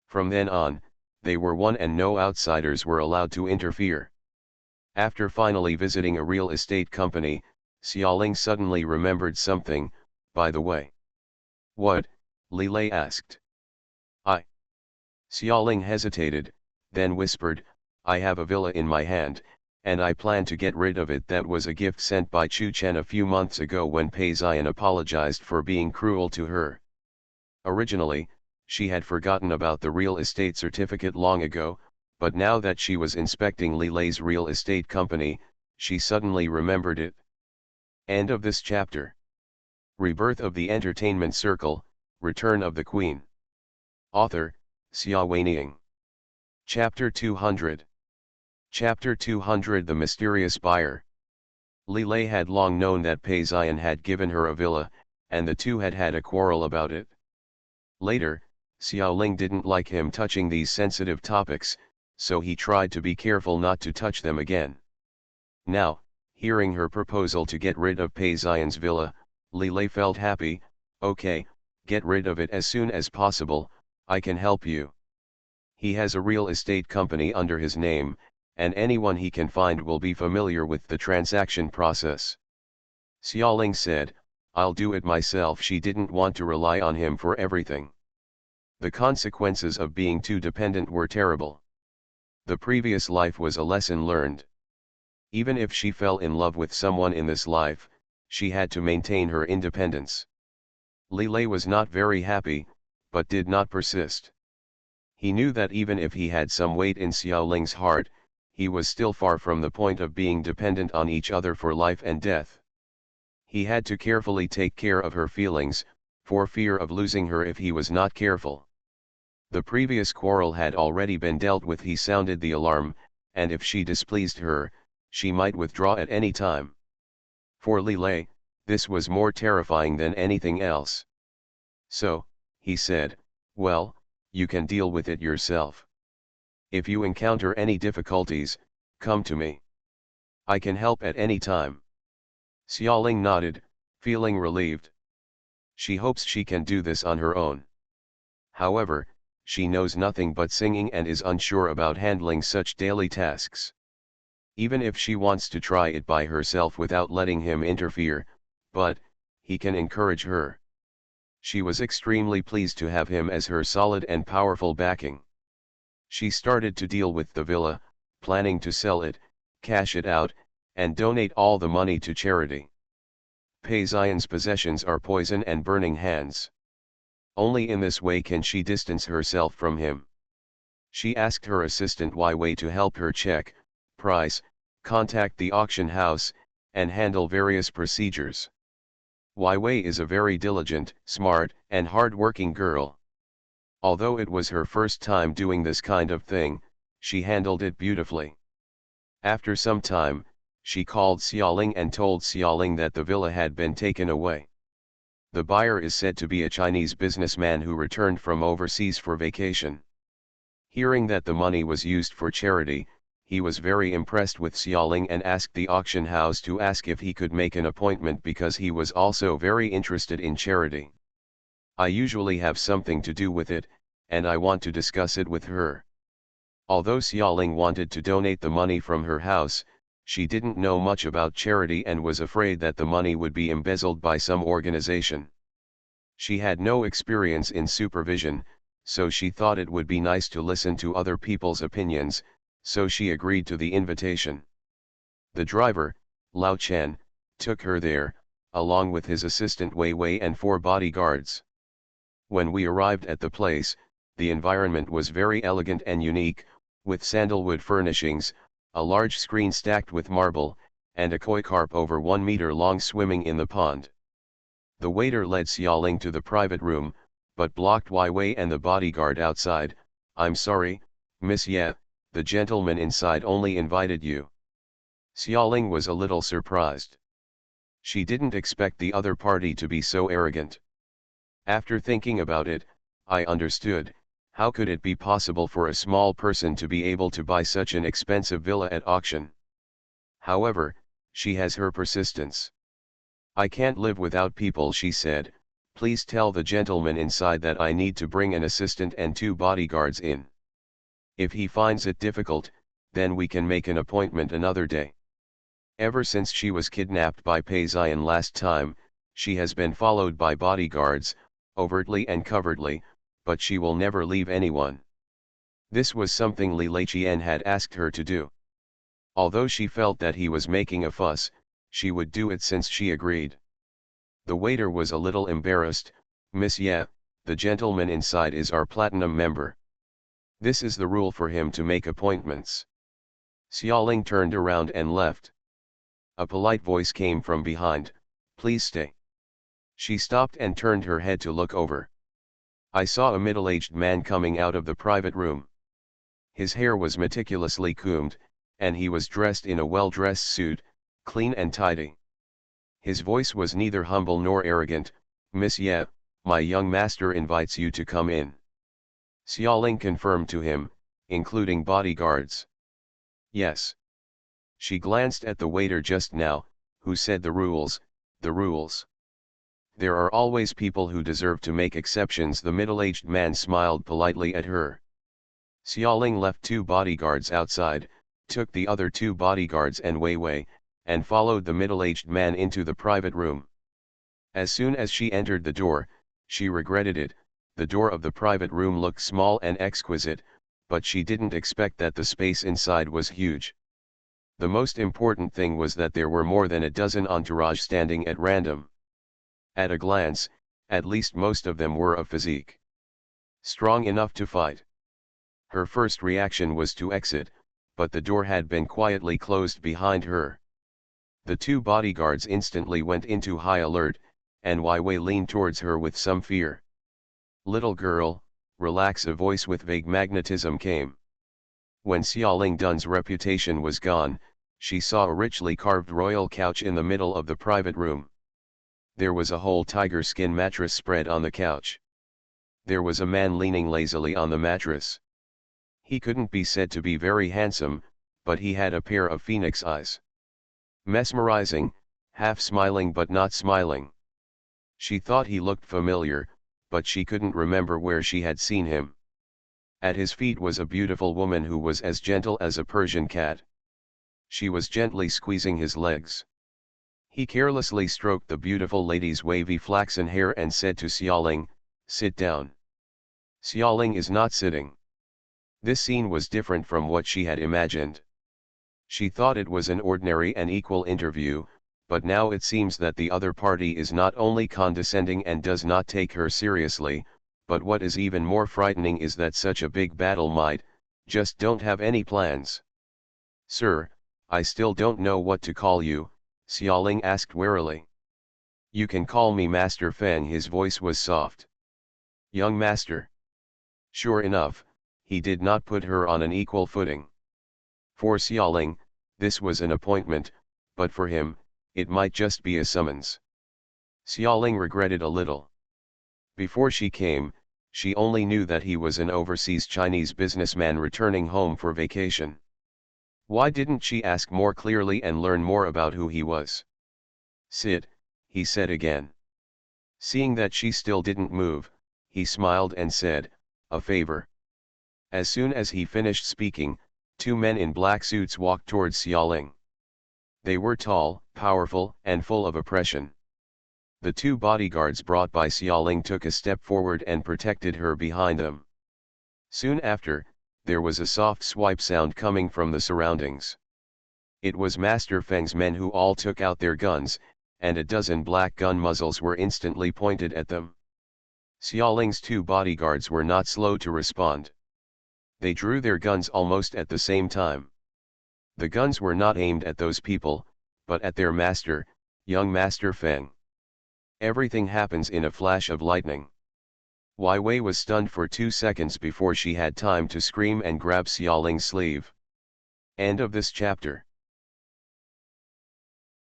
From then on, they were one and no outsiders were allowed to interfere. After finally visiting a real estate company, Xiaoling suddenly remembered something. By the way. What? Lilei asked. I. Xiaoling hesitated, then whispered, I have a villa in my hand, and I plan to get rid of it. That was a gift sent by Chu Chen a few months ago when Pei Ziyan apologized for being cruel to her. Originally, she had forgotten about the real estate certificate long ago, but now that she was inspecting Lilei's real estate company, she suddenly remembered it. End of this chapter. Rebirth of the Entertainment Circle, Return of the Queen. Author, Xia Weiniang. Chapter 200. Chapter 200 The Mysterious Buyer. Lilei had long known that Pei Ziyan had given her a villa, and the two had had a quarrel about it. Later, Xiaoling didn't like him touching these sensitive topics, so he tried to be careful not to touch them again. Now, hearing her proposal to get rid of Pei Ziyan's villa, Lilei felt happy. Okay, get rid of it as soon as possible, I can help you. He has a real estate company under his name, and anyone he can find will be familiar with the transaction process. Xiaoling said, I'll do it myself. She didn't want to rely on him for everything. The consequences of being too dependent were terrible. The previous life was a lesson learned. Even if she fell in love with someone in this life, she had to maintain her independence. Lilei was not very happy, but did not persist. He knew that even if he had some weight in Xiaoling's heart, he was still far from the point of being dependent on each other for life and death. He had to carefully take care of her feelings, for fear of losing her if he was not careful. The previous quarrel had already been dealt with. He sounded the alarm, and if she displeased her, she might withdraw at any time. For Lilei, this was more terrifying than anything else. So, he said, well, you can deal with it yourself. If you encounter any difficulties, come to me. I can help at any time. Xiaoling nodded, feeling relieved. She hopes she can do this on her own. However, she knows nothing but singing and is unsure about handling such daily tasks. Even if she wants to try it by herself without letting him interfere, but, he can encourage her. She was extremely pleased to have him as her solid and powerful backing. She started to deal with the villa, planning to sell it, cash it out, and donate all the money to charity. Pei Ziyan's possessions are poison and burning hands. Only in this way can she distance herself from him. She asked her assistant Wai Wei to help her check, price, contact the auction house, and handle various procedures. Wai Wei is a very diligent, smart, and hard-working girl. Although it was her first time doing this kind of thing, she handled it beautifully. After some time, she called Xiaoling and told Xiaoling that the villa had been taken away. The buyer is said to be a Chinese businessman who returned from overseas for vacation. Hearing that the money was used for charity, he was very impressed with Xiaoling and asked the auction house to ask if he could make an appointment because he was also very interested in charity. I usually have something to do with it, and I want to discuss it with her. Although Xiaoling wanted to donate the money from her house, she didn't know much about charity and was afraid that the money would be embezzled by some organization. She had no experience in supervision, so she thought it would be nice to listen to other people's opinions, so she agreed to the invitation. The driver, Lao Chen, took her there, along with his assistant Wei Wei and 4 bodyguards. When we arrived at the place, the environment was very elegant and unique, with sandalwood furnishings, a large screen stacked with marble, and a koi carp over 1 meter long swimming in the pond. The waiter led Xiaoling to the private room, but blocked Wai Wei and the bodyguard outside. I'm sorry, Miss Ye, the gentleman inside only invited you. Xiaoling was a little surprised. She didn't expect the other party to be so arrogant. After thinking about it, I understood, how could it be possible for a small person to be able to buy such an expensive villa at auction? However, she has her persistence. I can't live without people, she said. Please tell the gentleman inside that I need to bring an assistant and 2 bodyguards in. If he finds it difficult, then we can make an appointment another day. Ever since she was kidnapped by Peizian last time, she has been followed by bodyguards, overtly and covertly, but she will never leave anyone. This was something Li Leiqian had asked her to do. Although she felt that he was making a fuss, she would do it since she agreed. The waiter was a little embarrassed. Monsieur, the gentleman inside is our platinum member. This is the rule for him to make appointments. Xiaoling turned around and left. A polite voice came from behind, please stay. She stopped and turned her head to look over. I saw a middle-aged man coming out of the private room. His hair was meticulously combed, and he was dressed in a well-dressed suit, clean and tidy. His voice was neither humble nor arrogant. Monsieur, my young master invites you to come in. Xiaoling confirmed to him, including bodyguards. Yes. She glanced at the waiter just now, who said the rules, the rules. There are always people who deserve to make exceptions. The middle-aged man smiled politely at her. Xiaoling left 2 bodyguards outside, took the other 2 bodyguards and Wei, and followed the middle-aged man into the private room. As soon as she entered the door, she regretted it. The door of the private room looked small and exquisite, but she didn't expect that the space inside was huge. The most important thing was that there were more than a dozen entourage standing at random. At a glance, at least most of them were of physique strong enough to fight. Her first reaction was to exit, but the door had been quietly closed behind her. The 2 bodyguards instantly went into high alert, and Wei leaned towards her with some fear. Little girl, relax, a voice with vague magnetism came. When Xiaoling Dun's reputation was gone, she saw a richly carved royal couch in the middle of the private room. There was a whole tiger skin mattress spread on the couch. There was a man leaning lazily on the mattress. He couldn't be said to be very handsome, but he had a pair of phoenix eyes. Mesmerizing, half smiling but not smiling. She thought he looked familiar, but she couldn't remember where she had seen him. At his feet was a beautiful woman who was as gentle as a Persian cat. She was gently squeezing his legs. He carelessly stroked the beautiful lady's wavy flaxen hair and said to Xiaoling, sit down. Xiaoling is not sitting. This scene was different from what she had imagined. She thought it was an ordinary and equal interview, but now it seems that the other party is not only condescending and does not take her seriously, but what is even more frightening is that such a big battle might, just don't have any plans. Sir, I still don't know what to call you, Xiaoling asked warily. You can call me Master Feng. His voice was soft. Young master. Sure enough, he did not put her on an equal footing. For Xiaoling, this was an appointment, but for him, it might just be a summons. Xiaoling regretted a little. Before she came, she only knew that he was an overseas Chinese businessman returning home for vacation. Why didn't she ask more clearly and learn more about who he was? Sit, he said again. Seeing that she still didn't move, he smiled and said, a favor. As soon as he finished speaking, 2 men in black suits walked towards Xiaoling. They were tall, powerful, and full of oppression. The 2 bodyguards brought by Xiaoling took a step forward and protected her behind them. Soon after, there was a soft swipe sound coming from the surroundings. It was Master Feng's men who all took out their guns, and a dozen black gun muzzles were instantly pointed at them. Xiaoling's 2 bodyguards were not slow to respond. They drew their guns almost at the same time. The guns were not aimed at those people, but at their master, young Master Feng. Everything happens in a flash of lightning. Wei was stunned for 2 seconds before she had time to scream and grab Xiaoling's sleeve. End of this chapter.